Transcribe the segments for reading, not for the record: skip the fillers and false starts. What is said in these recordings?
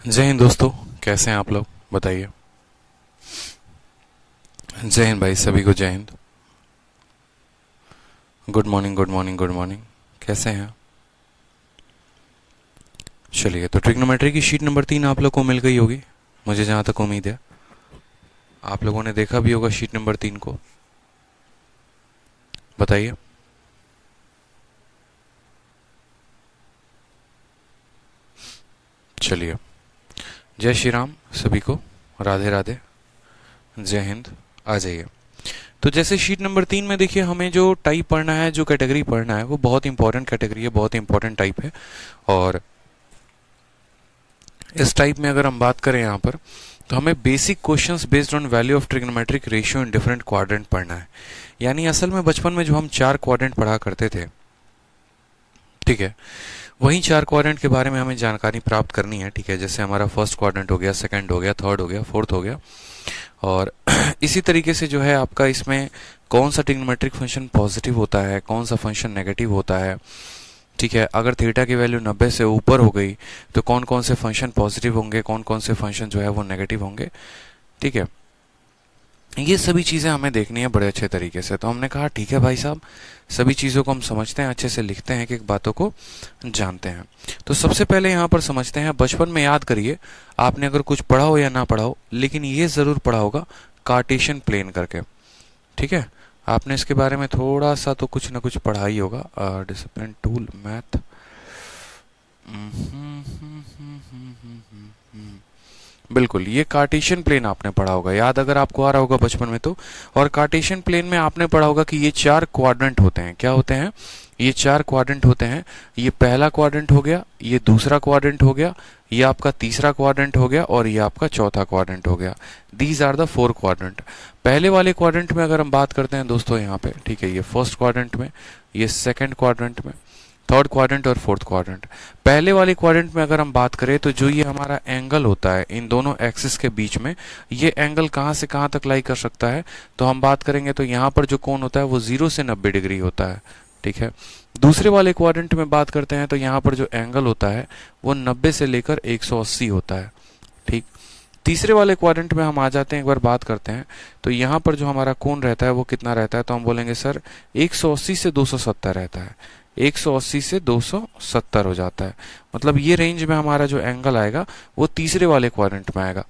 जय हिंद दोस्तों, कैसे हैं आप लोग बताइए। जय हिंद भाई, सभी को जय Hind. Good morning good morning good morning. कैसे हैं? चलिए, तो ट्रिग्नोमेट्री की शीट नंबर 3 आप लोग को मिल गई होगी, मुझे जहां तक उम्मीद है। आप लोगों ने देखा भी होगा शीट नंबर 3 को। बताइए। चलिए, जय श्री राम सभी को, राधे राधे, जय हिंद। आ जाइए। तो जैसे शीट नंबर 3 में देखिए, हमें जो टाइप पढ़ना है, जो कैटेगरी पढ़ना है, वो बहुत इंपॉर्टेंट कैटेगरी है, बहुत इंपॉर्टेंट टाइप है। और इस टाइप में अगर हम बात करें यहाँ पर, तो हमें basic questions based on value of trigonometric ratio in different quadrant पढ़ना है। यानी असल में बचपन में जो हम 4 क्वाड्रेंट पढ़ा करते थे, ठीक है, वही 4 क्वाड्रेंट के बारे में हमें जानकारी प्राप्त करनी है। ठीक है, जैसे हमारा फर्स्ट क्वाड्रेंट हो गया, सेकंड हो गया, थर्ड हो गया, फोर्थ हो गया। और इसी तरीके से जो है आपका इसमें कौन सा ट्रिग्नोमेट्रिक फंक्शन पॉजिटिव होता है, कौन सा फंक्शन नेगेटिव होता है। ठीक है, अगर थीटा की वैल्यू 90 से ऊपर हो गई तो कौन कौन से फंक्शन पॉजिटिव होंगे, कौन कौन से फंक्शन जो है वो नेगेटिव होंगे। ठीक है, ये सभी चीज़ें हमें देखनी है बड़े अच्छे तरीके से। तो हमने कहा ठीक है भाई साहब, सभी चीज़ों को हम समझते हैं, अच्छे से लिखते हैं, कि एक बातों को जानते हैं। तो सबसे पहले यहाँ पर समझते हैं, बचपन में याद करिए, आपने अगर कुछ पढ़ा हो या ना पढ़ा हो, लेकिन ये ज़रूर पढ़ा होगा कार्टेशियन प्लेन करके। ठीक है, आपने इसके बारे में थोड़ा सा तो कुछ ना कुछ पढ़ा ही होगा। डिसिप्लिन टूल मैथ, बिल्कुल, ये कार्टेशियन प्लेन आपने पढ़ा होगा, याद अगर आपको आ रहा होगा बचपन में तो। और कार्टेशियन प्लेन में आपने पढ़ा होगा कि ये 4 क्वाड्रेंट होते हैं। क्या होते हैं? ये 4 क्वाड्रेंट होते हैं। ये पहला क्वाड्रेंट हो गया, ये दूसरा क्वाड्रेंट हो गया, ये आपका तीसरा क्वाड्रेंट हो गया, और ये आपका चौथा क्वाड्रेंट हो गया। These are the 4 quadrant. पहले वाले क्वाड्रेंट में अगर हम बात करते हैं दोस्तों यहाँ पे, ठीक है, ये फर्स्ट क्वाड्रेंट में, ये सेकेंड क्वाड्रेंट में, थर्ड क्वाड्रेंट और फोर्थ क्वाड्रेंट। पहले वाले क्वाड्रेंट में अगर हम बात करें तो जो ये हमारा एंगल होता है इन दोनों एक्सिस के बीच में, ये एंगल कहाँ से कहाँ तक लाई कर सकता है, तो हम बात करेंगे तो यहाँ पर जो कोण होता है वो 0 से 90 डिग्री होता है। ठीक है, दूसरे वाले क्वाड्रेंट में बात करते हैं तो यहाँ पर जो एंगल होता है वो 90 से लेकर 180 होता है। ठीक, तीसरे वाले क्वाड्रेंट में हम आ जाते हैं, एक बार बात करते हैं, तो यहाँ पर जो हमारा कोण रहता है वो कितना रहता है, तो हम बोलेंगे सर 180 से 270 रहता है। 180 से 270 हो जाता है, मतलब ये रेंज में हमारा जो एंगल आएगा वो तीसरे वाले क्वाड्रेंट में आएगा।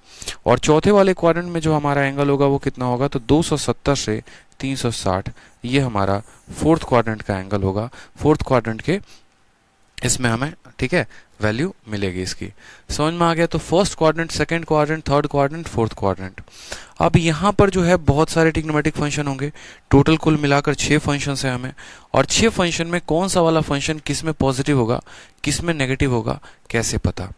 और चौथे वाले क्वाड्रेंट में जो हमारा एंगल होगा वो कितना होगा, तो 270 से 360, ये हमारा फोर्थ क्वाड्रेंट का एंगल होगा। फोर्थ क्वाड्रेंट के इसमें हमें, ठीक है, वैल्यू मिलेगी इसकी। समझ में आ गया? तो first quadrant, second quadrant, third quadrant, fourth quadrant. अब यहाँ पर जो है बहुत सारे ट्रिग्नोमेट्रिक फंक्शन होंगे, टोटल कुल मिलाकर 6 फंक्शन है हमें। और 6 फंक्शन में कौन सा वाला फंक्शन किस में पॉजिटिव होगा, किस में नेगेटिव होगा, कैसे पता?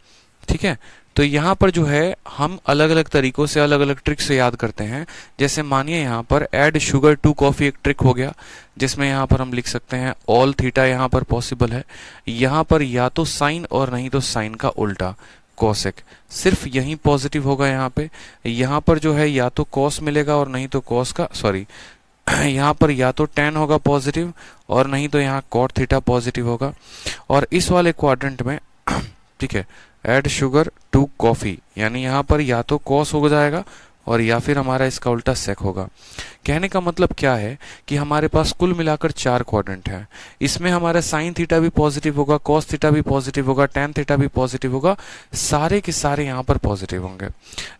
ठीक है, तो यहाँ पर जो है हम अलग अलग तरीकों से, अलग अलग ट्रिक से याद करते हैं। जैसे मानिए यहाँ पर ऐड शुगर टू कॉफी एक ट्रिक हो गया, जिसमें यहाँ पर हम लिख सकते हैं ऑल थीटा यहाँ पर पॉसिबल है। यहाँ पर या तो साइन और नहीं तो साइन का उल्टा कॉसेक, सिर्फ यही पॉजिटिव होगा। यहाँ पे, यहाँ पर जो है या तो कॉस मिलेगा और नहीं तो कॉस का, सॉरी, यहाँ पर या तो टेन होगा पॉजिटिव और नहीं तो यहाँ कॉट थीटा पॉजिटिव होगा। और इस वाले क्वाड्रेंट में ठीक है, ऐड शुगर टू कॉफी, यानी यहाँ पर या तो कॉस हो जाएगा और या फिर हमारा इसका उल्टा सेक होगा। कहने का मतलब क्या है कि हमारे पास कुल मिलाकर 4 क्वाड्रेंट है। इसमें हमारा साइन थीटा भी पॉजिटिव होगा, कॉस थीटा भी पॉजिटिव होगा, टेन थीटा भी पॉजिटिव होगा, सारे के सारे यहाँ पर पॉजिटिव होंगे।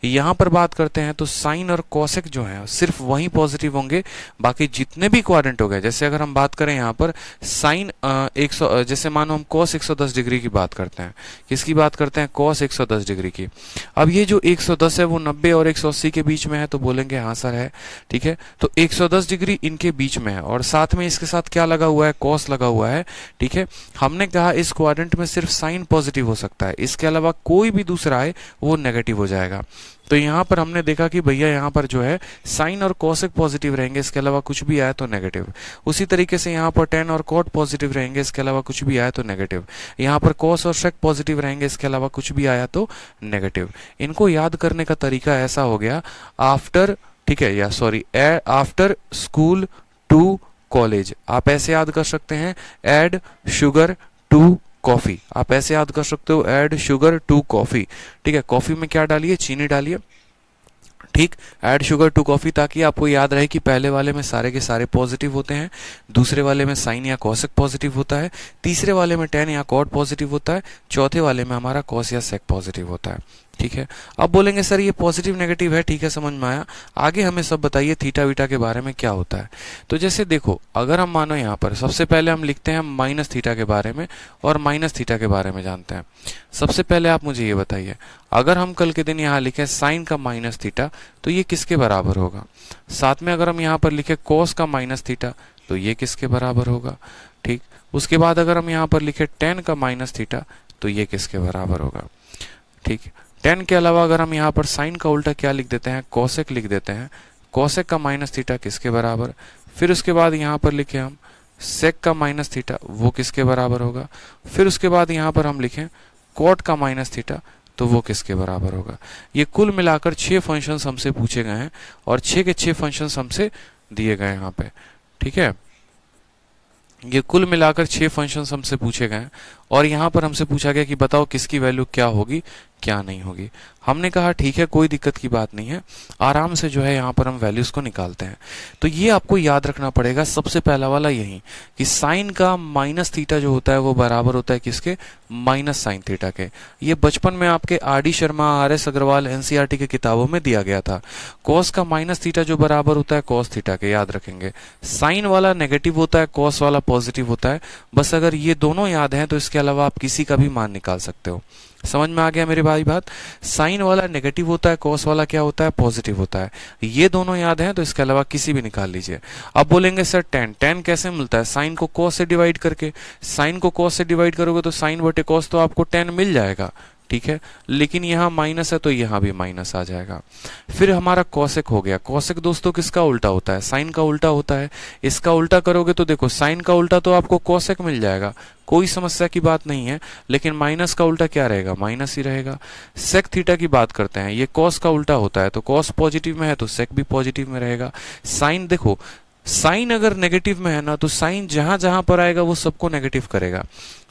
यहाँ पर बात करते हैं तो साइन और कॉसेक जो है सिर्फ वही पॉजिटिव होंगे, बाकी जितने भी क्वाड्रेंट हो गए। जैसे अगर हम बात करें यहाँ पर साइन 100, जैसे मानो हम कॉस 110 डिग्री की बात करते हैं, किसकी बात करते हैं, कॉस 110 डिग्री की। अब ये जो 110 है वो 90 और 180 के बीच में है, तो बोलेंगे हाँ सर है। ठीक है, तो 110 डिग्री इनके बीच में है और साथ में इसके साथ क्या लगा हुआ है, कॉस लगा हुआ है। ठीक है, हमने कहा इस क्वाड्रेंट में सिर्फ साइन पॉजिटिव हो सकता है, इसके अलावा कोई भी दूसरा है वो नेगेटिव हो जाएगा। तो यहाँ पर हमने देखा कि भैया यहाँ पर जो है साइन और कॉसेक पॉजिटिव रहेंगे, इसके अलावा कुछ भी आए तो नेगेटिव। उसी तरीके से यहाँ पर टेन और कॉट पॉजिटिव रहेंगे, इसके अलावा कुछ भी आए तो नेगेटिव। यहाँ पर कॉस और सेक पॉजिटिव रहेंगे, इसके अलावा कुछ भी आया तो नेगेटिव। इनको याद करने का तरीका ऐसा हो गया, आफ्टर, ठीक है, या sorry, after school to college, आप ऐसे याद कर सकते हैं, एड शुगर टू कॉफी, आप ऐसे याद कर सकते हो, ऐड शुगर टू कॉफी। ठीक है, कॉफी में क्या डालिए, चीनी डालिए। ठीक, ऐड शुगर टू कॉफी, ताकि आपको याद रहे कि पहले वाले में सारे के सारे पॉजिटिव होते हैं, दूसरे वाले में साइन या कॉसेक पॉजिटिव होता है, तीसरे वाले में टेन या कॉट पॉजिटिव होता है, चौथे वाले में हमारा कॉस या सेक पॉजिटिव होता है। ठीक है, अब बोलेंगे सर ये पॉजिटिव नेगेटिव है, ठीक है, समझ में आया। आगे हमें सब बताइए थीटा वीटा के बारे में क्या होता है। तो जैसे देखो, अगर हम मानो यहाँ पर सबसे पहले हम लिखते हैं माइनस थीटा के बारे में और माइनस थीटा के बारे में जानते हैं। सबसे पहले आप मुझे ये बताइए, अगर हम कल के दिन यहाँ लिखें साइन का माइनस थीटा, तो ये किसके बराबर होगा। साथ में अगर हम यहाँ पर लिखें कॉस का माइनस थीटा, तो ये किसके बराबर होगा। ठीक, उसके बाद अगर हम यहाँ पर लिखें टेन का माइनस थीटा, तो ये किसके बराबर होगा। ठीक, टेन के अलावा अगर हम यहाँ पर साइन का उल्टा क्या लिख देते हैं, कोसेक लिख देते हैं, कोसेक का माइनस थीटा किसके बराबर। फिर उसके बाद यहाँ पर लिखें हम सेक का माइनस थीटा, वो किसके बराबर होगा। फिर उसके बाद यहाँ पर हम लिखें कॉट का माइनस थीटा, तो वो किसके बराबर होगा। ये कुल मिलाकर 6 फंक्शंस हमसे पूछे गए हैं और 6 के 6 फंक्शंस हमसे दिए गए यहाँ पे। ठीक है, ये कुल मिलाकर 6 फंक्शंस हमसे पूछे गए हैं और यहाँ पर हमसे पूछा गया कि बताओ किसकी वैल्यू क्या होगी क्या नहीं होगी। हमने कहा ठीक है, कोई दिक्कत की बात नहीं है, आराम से जो है यहाँ पर हम वैल्यूज को निकालते हैं। तो ये आपको याद रखना पड़ेगा, सबसे पहला वाला यही कि साइन का माइनस थीटा जो होता है वो बराबर होता है किसके, माइनस साइन थीटा के। ये बचपन में आपके R D Sharma, R S Agarwal, NCERT की किताबों में दिया गया था। कॉस का माइनस थीटा जो बराबर होता है कॉस थीटा के, याद रखेंगे। साइन वाला नेगेटिव होता है, कॉस वाला पॉजिटिव होता है। बस अगर ये दोनों याद हैं तो इसके अलावा आप किसी का भी मान निकाल सकते हो। समझ में आ गया मेरे भाई बात। साइन वाला नेगेटिव होता है, कॉस वाला क्या होता है, पॉजिटिव होता है। ये दोनों याद हैं तो इसके अलावा किसी भी निकाल लीजिए। अब बोलेंगे सर टेन कैसे मिलता है, साइन को कॉस से डिवाइड करके। साइन को कॉस से डिवाइड करोगे तो साइन बटे कॉस तो आपको 10 मिल जाएगा। ठीक है, लेकिन यहाँ माइनस है तो यहाँ भी माइनस आ जाएगा। फिर हमारा कॉसेक हो गया। कॉसेक दोस्तों किसका उल्टा होता है, साइन का उल्टा होता है। इसका उल्टा करोगे तो देखो साइन का उल्टा तो आपको कॉसेक मिल जाएगा, कोई समस्या की बात नहीं है। लेकिन माइनस का उल्टा क्या रहेगा, माइनस ही रहेगा। सेक थीटा की बात करते हैं, ये कॉस का उल्टा होता है, तो कॉस पॉजिटिव में है तो सेक भी पॉजिटिव में रहेगा। साइन देखो, साइन अगर नेगेटिव में है ना तो साइन जहां जहां पर आएगा वो सबको नेगेटिव करेगा।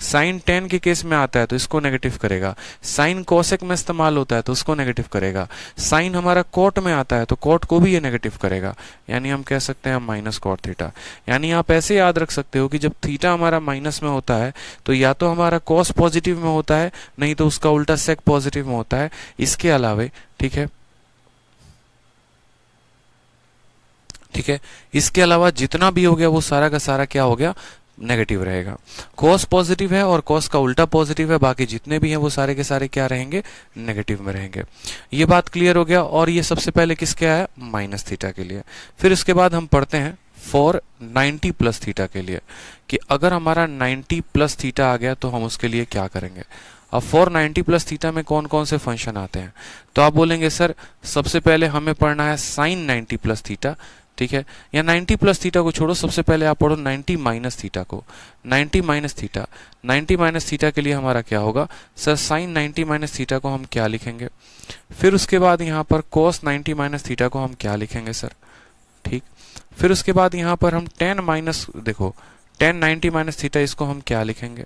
साइन 10 के केस में आता है तो इसको नेगेटिव करेगा। साइन कोसेक में इस्तेमाल होता है तो उसको नेगेटिव करेगा। साइन हमारा कॉट में आता है तो कॉट को भी ये नेगेटिव करेगा, यानी हम कह सकते हैं माइनस कॉट थीटा। यानी आप ऐसे याद रख सकते हो कि जब थीटा हमारा माइनस में होता है तो या तो हमारा कॉस पॉजिटिव में होता है, नहीं तो उसका उल्टा सेक पॉजिटिव में होता है। इसके अलावे ठीक है, इसके अलावा जितना भी हो गया वो सारा का सारा क्या हो गया, नेगेटिव रहेगा। कॉस पॉजिटिव है और कॉस का उल्टा पॉजिटिव है, बाकी जितने भी हैं वो सारे के सारे क्या रहेंगे, नेगेटिव में रहेंगे। ये बात क्लियर हो गया। और ये सबसे पहले किसके आया, माइनस थीटा के लिए। फिर उसके बाद हम पढ़ते हैं फॉर 90 प्लस थीटा के लिए, कि अगर हमारा 90 प्लस थीटा आ गया तो हम उसके लिए क्या करेंगे। अब फॉर 90 प्लस थीटा में कौन कौन से फंक्शन आते हैं, तो आप बोलेंगे सर सबसे पहले हमें पढ़ना है साइन 90 प्लस थीटा। ठीक है, या 90 प्लस थीटा को छोड़ो, सबसे पहले आप पढ़ो 90 माइनस थीटा को। 90 माइनस थीटा, 90 माइनस थीटा के लिए हमारा क्या होगा सर, साइन 90 माइनस थीटा को हम क्या लिखेंगे। फिर उसके बाद यहाँ पर कॉस 90 माइनस थीटा को हम क्या लिखेंगे सर। ठीक, फिर उसके बाद यहाँ पर हम 10 माइनस, देखो 10 90 माइनस थीटा, इसको हम क्या लिखेंगे।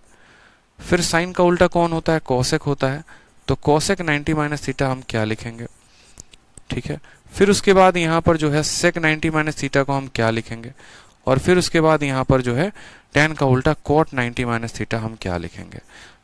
फिर साइन का उल्टा कौन होता है, कोसेक होता है, तो कोसेक 90 माइनस थीटा हम क्या लिखेंगे। ठीक है, फिर उसके बाद यहाँ पर जो है सेक 90 माइनस थीटा को हम क्या लिखेंगे। और फिर उसके बाद यहाँ पर जो है tan का उल्टा cot 90 माइनस थीटा हम क्या लिखेंगे।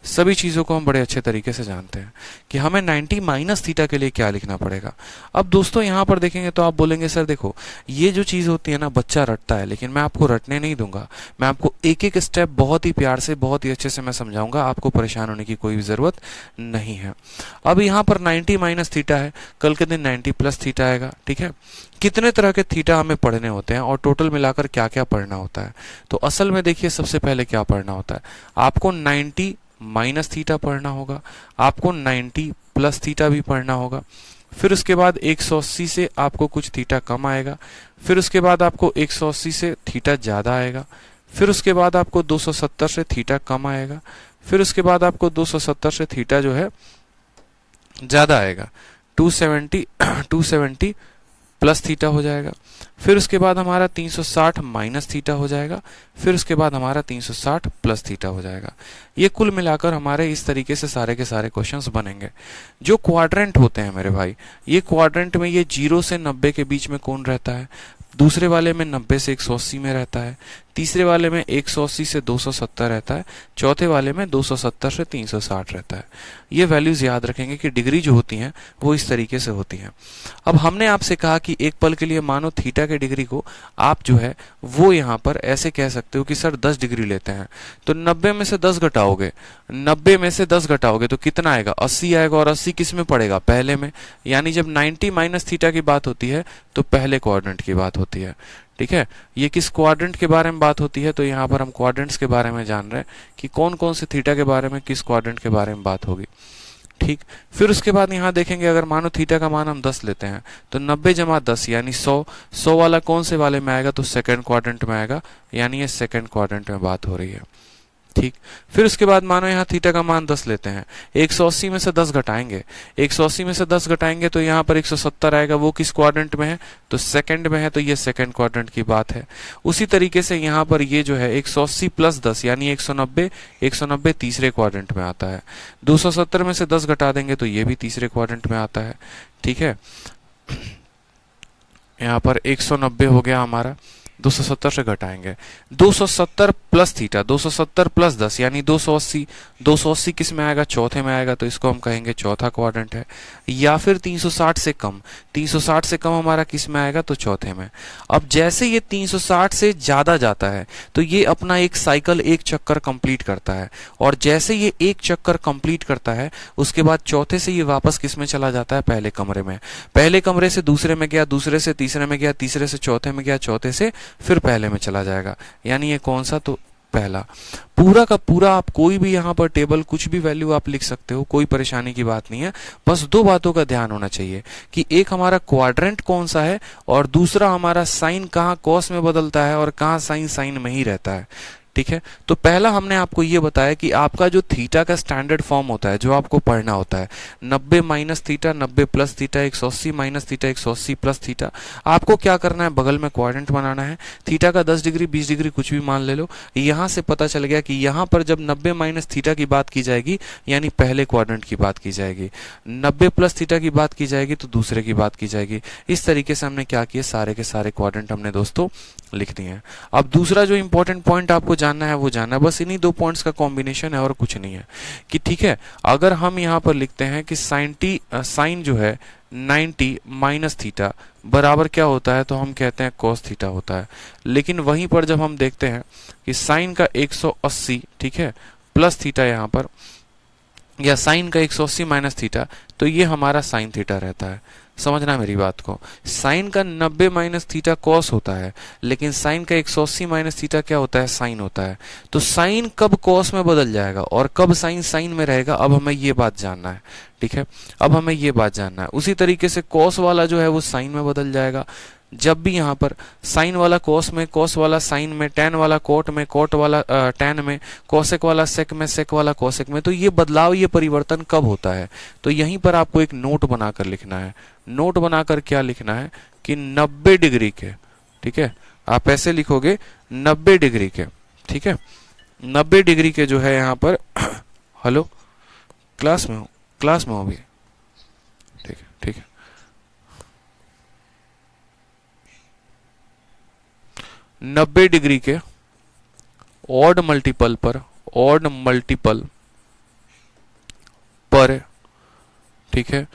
सभी चीजों को हम बड़े अच्छे तरीके से जानते हैं कि हमें 90 माइनस थीटा के लिए क्या लिखना पड़ेगा। अब दोस्तों यहाँ पर देखेंगे तो आप बोलेंगे सर देखो ये जो चीज होती है ना बच्चा रटता है, लेकिन मैं आपको रटने नहीं दूंगा, मैं आपको एक एक स्टेप बहुत ही प्यार से बहुत ही अच्छे से मैं समझाऊंगा, आपको परेशान होने की कोई भी जरूरत नहीं है। अब यहाँ पर 90 माइनस थीटा है, कल के दिन 90 प्लस थीटा आएगा। ठीक है, कितने तरह के थीटा हमें पढ़ने होते हैं और टोटल मिलाकर क्या क्या पढ़ना होता है। तो असल में देखिए सबसे पहले क्या पढ़ना होता है, आपको 90 माइनस थीटा पढ़ना होगा, आपको 90 प्लस थीटा भी पढ़ना होगा। फिर उसके बाद 180 से आपको कुछ थीटा कम आएगा, फिर उसके बाद आपको 180 से थीटा ज्यादा आएगा, फिर उसके बाद आपको 270 से थीटा कम आएगा, फिर उसके बाद आपको 270 से थीटा जो है ज्यादा आएगा, 270 प्लस थीटा हो जाएगा, फिर उसके बाद हमारा 360 माइनस थीटा हो जाएगा, फिर उसके बाद हमारा 360 प्लस थीटा हो जाएगा। ये कुल मिलाकर हमारे इस तरीके से सारे के सारे क्वेश्चंस बनेंगे। जो क्वाड्रेंट होते हैं मेरे भाई, ये क्वाड्रेंट में ये 0 से 90 के बीच में कौन रहता है, दूसरे वाले में 90 से 180 में रहता है, तीसरे वाले में 180 से 270 रहता है, चौथे वाले में 270 से 360 रहता है। ये वैल्यूज याद रखेंगे कि डिग्री जो होती हैं वो इस तरीके से होती हैं। अब हमने आपसे कहा कि एक पल के लिए मानो थीटा के डिग्री को आप जो है वो यहाँ पर ऐसे कह सकते हो कि सर 10 डिग्री लेते हैं, तो 90 में से 10 घटाओगे, 90 में से 10 घटाओगे तो कितना आएगा, 80 आएगा। और 80 किस में पड़ेगा, पहले में। यानी जब 90 माइनस थीटा की बात होती है तो पहले क्वाड्रेंट की बात होती है। ठीक है, ये किस क्वाड्रेंट के बारे में बात होती है, तो यहाँ पर हम क्वाड्रेंट्स के बारे में जान रहे हैं कि कौन कौन से थीटा के बारे में किस क्वाड्रेंट के बारे में बात होगी। ठीक, फिर उसके बाद यहाँ देखेंगे अगर मानो थीटा का मान हम 10 लेते हैं तो 90 जमा 10 यानी 100, 100 वाला कौन से वाले में आएगा, तो सेकंड क्वाड्रेंट में आएगा, यानी ये सेकंड क्वाड्रेंट में बात हो रही है। ठीक, फिर उसके बाद मानो यहाँ थीटा का मान 10 लेते हैं, 180 में से 10 घटाएंगे, 180 में से 10 घटाएंगे तो यहाँ पर 170 आएगा, वो किस क्वाड्रेंट में है, तो सेकंड में है, तो ये सेकंड क्वाड्रेंट की बात है। उसी तरीके से यहाँ पर ये जो है 180 प्लस 10 यानी 190, 190 तीसरे क्वाड्रेंट में आता है। 270 में से 10 घटा देंगे तो ये भी तीसरे क्वाड्रेंट में आता है। ठीक है, यहाँ पर 190 हो गया हमारा, 270 से घटाएंगे, 270 प्लस थीटा, 270 प्लस 10 यानी 280, 280 किस में आएगा, चौथे में आएगा, तो इसको हम कहेंगे चौथा क्वाड्रेंट है। या फिर 360 से कम, 360 से कम हमारा किस में आएगा, तो चौथे में। अब जैसे ये 360 से ज्यादा जाता है तो ये अपना एक साइकिल, एक चक्कर कंप्लीट करता है, और जैसे ये एक चक्कर कंप्लीट करता है उसके बाद चौथे से ये वापस किस में चला जाता है, पहले कमरे में। पहले कमरे से दूसरे में गया, दूसरे से तीसरे में गया, तीसरे से चौथे में गया, चौथे से फिर पहले में चला जाएगा। यानी ये कौन सा, तो पहला। पूरा का पूरा आप कोई भी यहाँ पर टेबल कुछ भी वैल्यू आप लिख सकते हो, कोई परेशानी की बात नहीं है। बस दो बातों का ध्यान होना चाहिए कि एक हमारा क्वाड्रेंट कौन सा है और दूसरा हमारा साइन कहाँ कॉस में बदलता है और कहाँ साइन साइन में ही रहता है। ठीक है, तो पहला हमने आपको ये बताया कि आपका जो थीटा का स्टैंडर्ड फॉर्म होता है जो आपको पढ़ना होता है, 90 minus theta, 90 plus theta, 180 minus theta, 180 plus theta. आपको क्या करना है, बगल में क्वाड्रेंट बनाना है। थीटा का 10 डिग्री 20 डिग्री कुछ भी मान ले लो। यहाँ से पता चल गया कि यहाँ पर जब 90 माइनस थीटा की बात की जाएगी यानी पहले क्वाड्रेंट की बात की जाएगी, 90 प्लस थीटा की बात की जाएगी तो दूसरे की बात की जाएगी। इस तरीके से हमने क्या किया, सारे के सारे क्वाड्रेंट हमने दोस्तों लिख दिए हैं। अब दूसरा जो इंपॉर्टेंट पॉइंट आपको जानना है वो जानना है, बस इन्हीं दो पॉइंट्स का कॉम्बिनेशन है और कुछ नहीं है। कि ठीक है, अगर हम यहाँ पर लिखते हैं कि साइन जो है 90 माइनस थीटा बराबर क्या होता है, तो हम कहते हैं कॉस थीटा होता है। लेकिन वहीं पर जब हम देखते हैं कि साइन का 180 ठीक है प्लस थीटा यहाँ पर, या साइन का 180 माइनस थीटा, तो ये हमारा साइन थीटा रहता है। समझना मेरी बात को, साइन का 90 माइनस थीटा कॉस होता है, लेकिन साइन का 180 माइनस थीटा क्या होता है, साइन होता है। तो साइन कब कॉस में बदल जाएगा और कब साइन साइन में रहेगा, अब हमें ये बात जानना है। ठीक है, अब हमें ये बात जानना है। उसी तरीके से कॉस वाला जो है वो साइन में बदल जाएगा। जब भी यहाँ पर साइन वाला कॉस में, कॉस वाला साइन में, टैन वाला कोट में, कोट वाला टैन में, कोसेक वाला सेक में, सेक वाला कोसेक में, तो ये बदलाव, ये परिवर्तन कब होता है, तो यहीं पर आपको एक नोट बनाकर लिखना है। नोट बनाकर क्या लिखना है कि 90 डिग्री के, ठीक है, आप ऐसे लिखोगे 90 डिग्री के। ठीक है, 90 डिग्री के जो है यहाँ पर हेलो, क्लास में हो भी, ठीक है, ठीक है। 90 डिग्री के ऑड मल्टीपल पर ठीक है,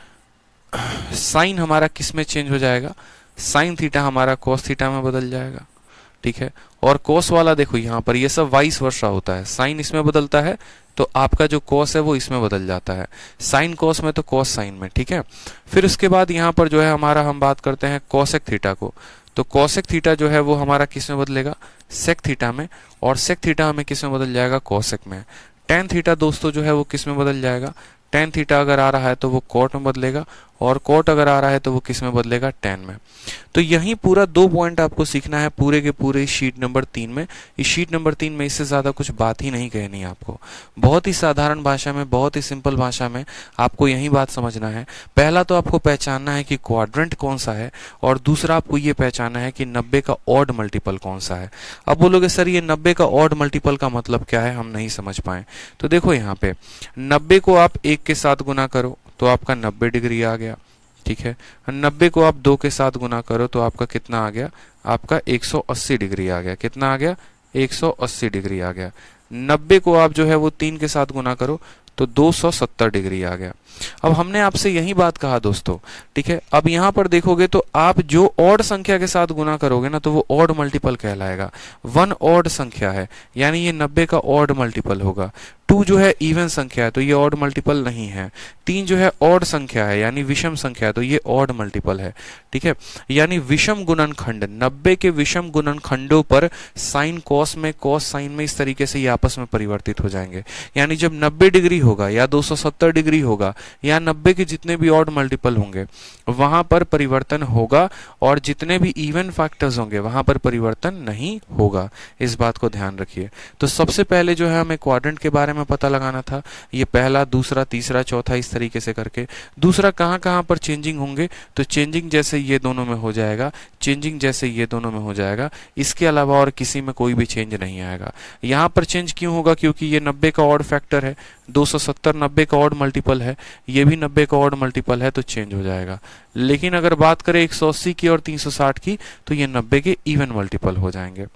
साइन हमारा किस में चेंज हो जाएगा, साइन थीटा हमारा कॉस थीटा में बदल जाएगा। ठीक है, और कॉस वाला देखो यहाँ पर ये सब वाइस वर्सा होता है, साइन इसमें बदलता है तो आपका जो कॉस है वो इसमें बदल जाता है, साइन कॉस में तो कॉस साइन में। ठीक है, फिर उसके बाद यहाँ पर जो है हमारा, हम बात करते हैं कोसेक थीटा को, तो कोसेक थीटा जो है वो हमारा किस में बदलेगा, सेक थीटा में, और सेक थीटा हमें किस में बदल जाएगा, कोसेक में। टैन थीटा दोस्तों जो है वो किस में बदल जाएगा, टैन थीटा अगर आ रहा है तो वो कोट में बदलेगा, और कॉट अगर आ रहा है तो वो किस में बदलेगा, tan में। तो यही पूरा 2 पॉइंट आपको सीखना है पूरे के पूरे शीट नंबर 3 में। इस शीट नंबर 3 में इससे ज्यादा कुछ बात ही नहीं कहनी है आपको। बहुत ही साधारण भाषा में, बहुत ही सिंपल भाषा में आपको यही बात समझना है। पहला तो आपको पहचानना है कि क्वाड्रेंट कौन सा है, और दूसरा आपको ये पहचानना है कि 90 का ऑड मल्टीपल कौन सा है। अब बोलोगे सर ये 90 का ऑड मल्टीपल का मतलब क्या है, हम नहीं समझ पाए। तो देखो यहाँ पे 90 को आप 1 के साथ गुना करो तो आपका 90 डिग्री आ गया, ठीक है। 90 को आप 2 के साथ गुना करो तो आपका कितना आ गया, आपका 180 डिग्री आ गया। कितना आ गया, 180 डिग्री आ गया। 90 को आप जो है वो 3 के साथ गुना करो तो 270 डिग्री आ गया। अब हमने आपसे यही बात कहा दोस्तों, ठीक है। अब यहां पर देखोगे तो आप जो ऑड संख्या के साथ गुना करोगे ना तो वो ऑड मल्टीपल कहलाएगा। 1 ऑड संख्या है यानी ये 90 का ऑड मल्टीपल होगा। 2 जो है इवन संख्या है तो ये ऑड मल्टीपल नहीं है। 3 जो है ऑड संख्या है यानी विषम संख्या है तो ये ऑड मल्टीपल है, ठीक है। यानी विषम गुणनखंड, 90 के विषम गुणनखंडों पर साइन कॉस में, कॉस साइन में, इस तरीके से ये आपस में परिवर्तित हो जाएंगे। यानी जब 90 डिग्री होगा या 270 डिग्री होगा या 90 के जितने भी ऑड मल्टीपल होंगे वहां पर परिवर्तन होगा, और जितने भी इवन फैक्टर्स होंगे वहां पर परिवर्तन नहीं होगा। इस बात को ध्यान रखिए। तो सबसे पहले जो है हमें क्वाड्रेंट के बारे में पता लगाना था। ये पहला, दूसरा, तीसरा, चौथा, इस तरीके से करके। दूसरा कहां कहां पर चेंजिंग होंगे, तो चेंजिंग जैसे ये दोनों में हो जाएगा, चेंजिंग जैसे ये दोनों में हो जाएगा, इसके अलावा और किसी में कोई भी चेंज नहीं आएगा। यहां पर चेंज क्यों होगा, क्योंकि ये 90 का ऑड फैक्टर है, 270 90 का ऑड मल्टीपल है, ये भी 90 का ऑड मल्टीपल है, तो चेंज हो जाएगा। लेकिन अगर बात करें 180 की और 360 की तो ये 90 के इवन मल्टीपल हो जाएंगे,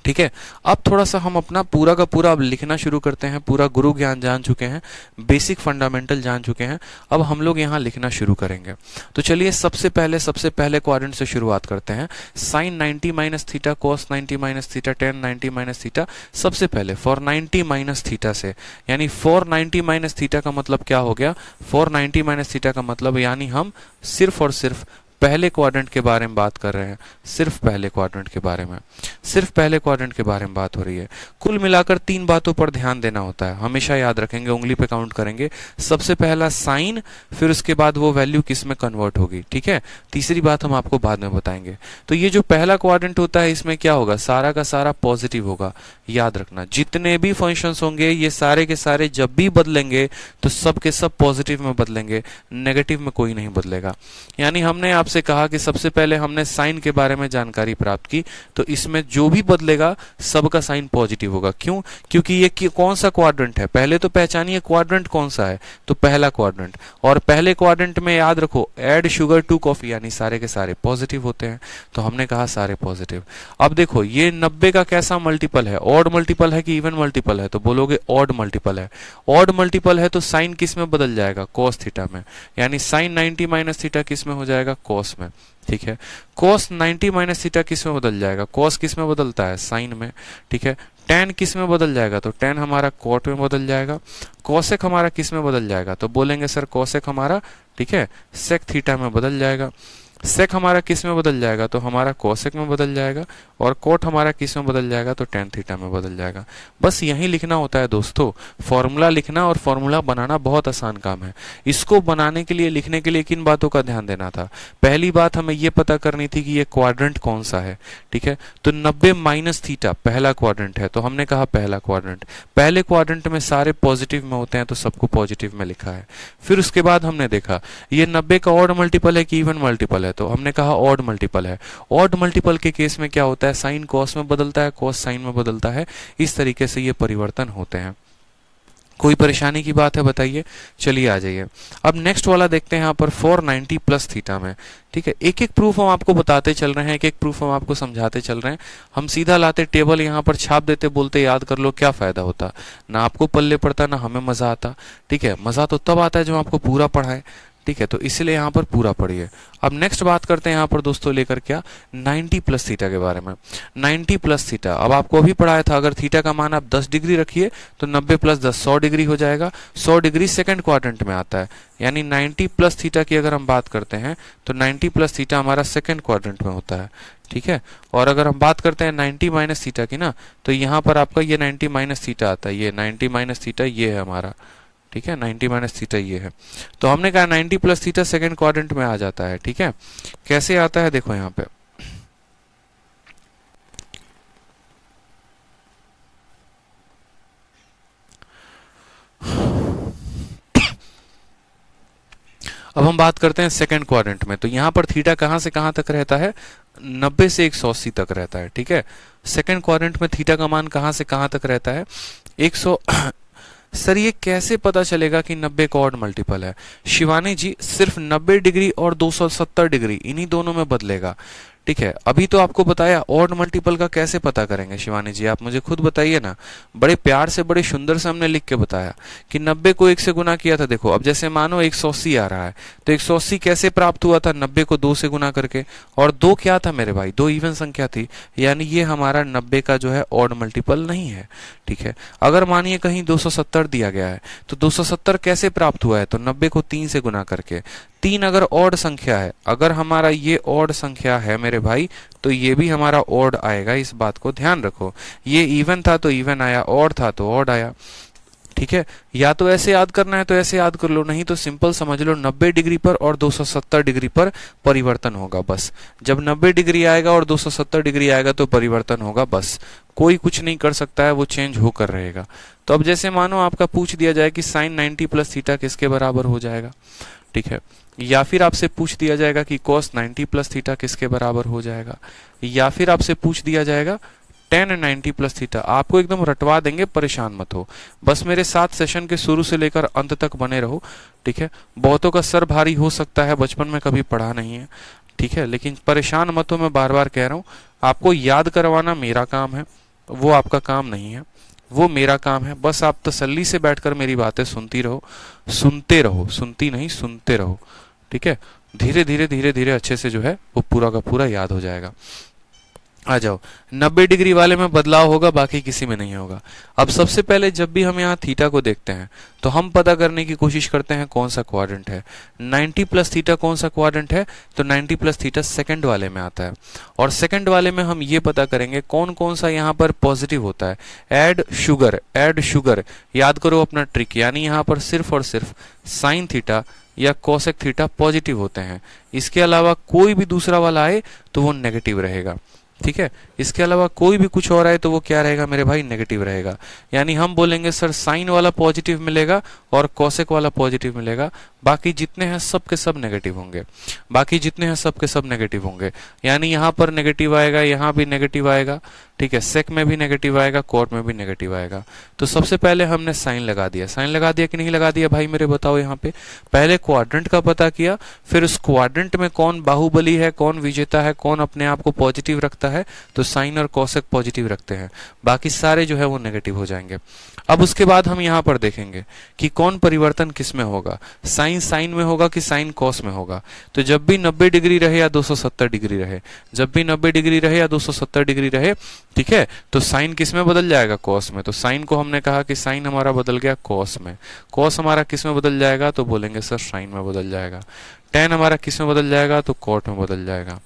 ठीक है। अब थोड़ा सा हम अपना पूरा का पूरा अब लिखना शुरू करते हैं। पूरा गुरु ज्ञान जान चुके हैं, बेसिक फंडामेंटल जान चुके हैं, अब हम लोग यहाँ लिखना शुरू करेंगे। तो चलिए सबसे पहले क्वाड्रेंट से शुरुआत करते हैं। Sine 90 minus theta, cos 90 minus theta, tan 90 minus theta. सबसे पहले फॉर 90 माइनस थीटा से, यानी फॉर 90 माइनस थीटा का मतलब क्या हो गया, फॉर 90 माइनस थीटा का मतलब यानी हम सिर्फ और सिर्फ पहले क्वाड्रेंट के बारे में बात कर रहे हैं। सिर्फ पहले क्वाड्रेंट के बारे में, सिर्फ पहले क्वाड्रेंट के बारे में बात हो रही है। कुल मिलाकर 3 बातों पर ध्यान देना होता है, हमेशा याद रखेंगे, उंगली पे काउंट करेंगे। सबसे पहला साइन, फिर उसके बाद वो वैल्यू किस में कन्वर्ट होगी, ठीक है। तीसरी बात हम आपको बाद में बताएंगे। तो ये जो पहला क्वाड्रेंट होता है इसमें क्या होगा, सारा का सारा पॉजिटिव होगा। याद रखना जितने भी फंक्शंस होंगे ये सारे के सारे जब भी बदलेंगे तो सब के सब पॉजिटिव में बदलेंगे, नेगेटिव में कोई नहीं बदलेगा। यानी हमने आपसे कहा कि सबसे पहले हमने साइन के बारे में जानकारी प्राप्त की, तो इसमें जो भी बदलेगा सबका साइन पॉजिटिव होगा। क्यों, क्योंकि ये कौन सा क्वाड्रेंट है, पहले तो पहचानिए क्वाड्रेंट कौन सा है, तो पहला क्वाड्रेंट। और पहले क्वाड्रेंट में याद रखो ऐड शुगर टू कॉफी, यानी सारे के सारे पॉजिटिव होते हैं, तो हमने कहा सारे पॉजिटिव। अब देखो ये 90 का कैसा मल्टीपल है, ऑड मल्टीपल है कि इवन मल्टीपल है, तो बोलोगे ऑड मल्टीपल है। ऑड मल्टीपल है तो साइन किस में बदल जाएगा, कॉस थीटा में, यानी साइन 90 माइनस थीटा किस में हो जाएगा, कॉस में, ठीक है। cos 90 माइनस थीटा किस में बदल जाएगा, cos किस में बदलता है, साइन में, ठीक है। tan किस में बदल जाएगा, तो tan हमारा cot में बदल जाएगा। cosec हमारा किस में बदल जाएगा, तो बोलेंगे सर cosec हमारा, ठीक है, sec थीटा में बदल जाएगा। sec हमारा किस में बदल जाएगा, तो हमारा cosec में बदल जाएगा। और cot हमारा किस में बदल जाएगा, तो tan थीटा में बदल जाएगा। बस यही लिखना होता है दोस्तों। फॉर्मूला लिखना और फॉर्मूला बनाना बहुत आसान काम है। इसको बनाने के लिए, लिखने के लिए किन बातों का ध्यान देना था, पहली बात हमें ये पता करनी थी कि ये क्वाड्रेंट कौन सा है, ठीक है। तो 90 माइनस थीटा पहला क्वाड्रेंट है, तो हमने कहा पहला क्वाड्रेंट। पहले क्वाड्रेंट में सारे पॉजिटिव में होते हैं तो सबको पॉजिटिव में लिखा है। फिर उसके बाद हमने देखा ये 90 का ऑड मल्टीपल है कि इवन मल्टीपल है, तो हमने कहा ऑड मल्टीपल है। ऑड मल्टीपल के केस में क्या होता है, साइन कॉस में बदलता है, कॉस साइन में बदलता है, इस तरीके से ये परिवर्तन होते हैं। कोई परेशानी की बात है बताइए, चलिए आ जाइए। अब नेक्स्ट वाला देखते हैं यहाँ पर 490 प्लस थीटा में, ठीक है। एक एक प्रूफ हम आपको बताते चल रहे हैं, एक एक प्रूफ हम आपको समझाते चल रहे हैं। हम सीधा लाते टेबल यहाँ पर छाप देते, बोलते याद कर लो, क्या फायदा होता, ना आपको पल्ले पड़ता ना हमें मजा आता, ठीक है। मजा तो तब आता है जब आपको पूरा पढ़ाए, ठीक है। तो इसलिए यहाँ पर पूरा पढ़िए। अब नेक्स्ट बात करते हैं यहाँ पर दोस्तों लेकर क्या, 90 प्लस थीटा के बारे में। 90 प्लस थीटा अब आपको अभी पढ़ाया था, अगर थीटा का मान आप 10 डिग्री रखिए तो 90 प्लस 10 100 डिग्री हो जाएगा। 100 डिग्री सेकंड क्वाड्रेंट में आता है, यानी 90 प्लस थीटा की अगर हम बात करते हैं तो 90 प्लस थीटा हमारा सेकंड क्वाड्रेंट में होता है, ठीक है। और अगर हम बात करते हैं 90 माइनस थीटा की ना, तो यहाँ पर आपका ये 90 माइनस थीटा आता है, ये 90 माइनस थीटा ये है हमारा, ठीक है, 90 माइनस थीटा ये है। तो हमने कहा 90 प्लस थीटा सेकंड क्वाड्रेंट में आ जाता है। ठीक है, कैसे आता है देखो यहाँ पे, अब हम बात करते हैं सेकंड क्वाड्रेंट में। तो यहाँ पर थीटा कहाँ से कहाँ तक रहता है, 90 से 180 तक रहता है। ठीक है, सेकंड क्वाड्रेंट में थीटा का मान कहाँ से कहाँ तक रहता है, 100। सर ये कैसे पता चलेगा कि 90 का ऑड मल्टीपल है? शिवानी जी सिर्फ 90 डिग्री और 270 डिग्री इन्हीं दोनों में बदलेगा। ठीक है, अभी तो आपको बताया, ऑड मल्टीपल का कैसे पता करेंगे शिवानी जी, आप मुझे खुद बताइए ना। बड़े प्यार से बड़े सुंदर से हमने लिख के बताया कि 90 को 1 से गुना किया था। देखो अब जैसे मानो 180 आ रहा है, तो 180 कैसे प्राप्त हुआ था, 90 को 2 से गुना करके, और 2 क्या था मेरे भाई, 2 इवन संख्या थी, यानी ये हमारा 90 का जो है ऑड मल्टीपल नहीं है। ठीक है, अगर मानिए कहीं 270 दिया गया है, तो 270 कैसे प्राप्त हुआ है, तो 90 को 3 से गुना करके। 3 अगर ऑड संख्या है, अगर हमारा ये ऑड संख्या है मेरे भाई, तो ये भी हमारा ऑड आएगा, इस बात को ध्यान रखो। ये इवन था तो इवन आया, ऑड था तो ऑड आया। ठीक है, या तो ऐसे याद करना है तो ऐसे याद कर लो, नहीं तो सिंपल समझ लो 90 डिग्री पर और 270 डिग्री पर परिवर्तन होगा बस। जब 90 डिग्री आएगा और 270 डिग्री आएगा तो परिवर्तन होगा बस, कोई कुछ नहीं कर सकता है, वो चेंज होकर रहेगा। तो अब जैसे मानो आपका पूछ दिया जाए कि साइन 90 प्लस थीटा किसके बराबर हो जाएगा, ठीक है, या फिर आपसे पूछ दिया जाएगा कि cos 90 प्लस थीटा किसके बराबर हो जाएगा, या फिर आपसे पूछ दिया जाएगा tan 90 प्लस थीटा। आपको एकदम रटवा देंगे, परेशान मत हो, बस मेरे साथ सेशन के शुरू से लेकर अंत तक बने रहो। ठीक है, बहुतों का सर भारी हो सकता है, बचपन में कभी पढ़ा नहीं है। ठीक है, लेकिन परेशान मत हो, मैं बार बार कह रहा हूँ, आपको याद करवाना मेरा काम है, वो आपका काम नहीं है, वो मेरा काम है। बस आप तसल्ली से बैठकर मेरी बातें सुनती रहो, सुनते रहो, सुनती नहीं सुनते रहो। ठीक है, धीरे धीरे धीरे धीरे अच्छे से जो है वो पूरा का पूरा याद हो जाएगा। आ जाओ, 90 डिग्री वाले में बदलाव होगा, बाकी किसी में नहीं होगा। अब सबसे पहले जब भी हम यहाँ थीटा को देखते हैं तो हम पता करने की कोशिश करते हैं कौन सा क्वाड्रेंट है। 90 प्लस थीटा कौन सा क्वाड्रेंट है, तो 90 प्लस थीटा सेकंड वाले में आता है। और सेकंड वाले में हम ये पता करेंगे कौन कौन सा यहाँ पर पॉजिटिव होता है। ऐड शुगर याद करो अपना ट्रिक, यानी यहाँ पर सिर्फ और सिर्फ साइन थीटा या कोसेक थीटा पॉजिटिव होते हैं, इसके अलावा कोई भी दूसरा वाला आए तो वो नेगेटिव रहेगा। ठीक है, इसके अलावा कोई भी कुछ और आए तो वो क्या रहेगा मेरे भाई, नेगेटिव रहेगा। यानी हम बोलेंगे सर साइन वाला पॉजिटिव मिलेगा और कोसेक वाला पॉजिटिव मिलेगा, बाकी जितने हैं सब के सब नेगेटिव होंगे, बाकी जितने हैं सब के सब नेगेटिव होंगे। यानी यहाँ पर नेगेटिव आएगा, यहाँ भी नेगेटिव आएगा, ठीक है, सेक में भी नेगेटिव आएगा, कोट में भी नेगेटिव आएगा। तो सबसे पहले हमने साइन लगा दिया, साइन लगा दिया कि नहीं लगा दिया भाई मेरे बताओ। यहाँ पे पहले क्वाड्रेंट का पता किया, फिर उस क्वाड्रेंट में कौन बाहुबली है, कौन विजेता है, कौन अपने आप को पॉजिटिव रखता है, तो साइन और कोसेक पॉजिटिव रखते हैं, बाकी सारे जो है वो नेगेटिव हो जाएंगे। अब उसके बाद हम यहाँ पर देखेंगे कि कौन परिवर्तन किस में होगा, साइन साइन में होगा कि साइन कॉस में होगा। तो जब भी 90 डिग्री रहे या 270 डिग्री रहे, जब भी 90 डिग्री रहे या 270 डिग्री रहे, ठीक है, तो साइन किस में बदल जाएगा, कॉस में। तो साइन को हमने कहा कि साइन हमारा बदल गया कॉस में। कॉस हमारा किस में बदल जाएगा, तो बोलेंगे सर साइन में बदल जाएगा। टेन हमारा किस में बदल जाएगा, तो कॉट में बदल जाएगा।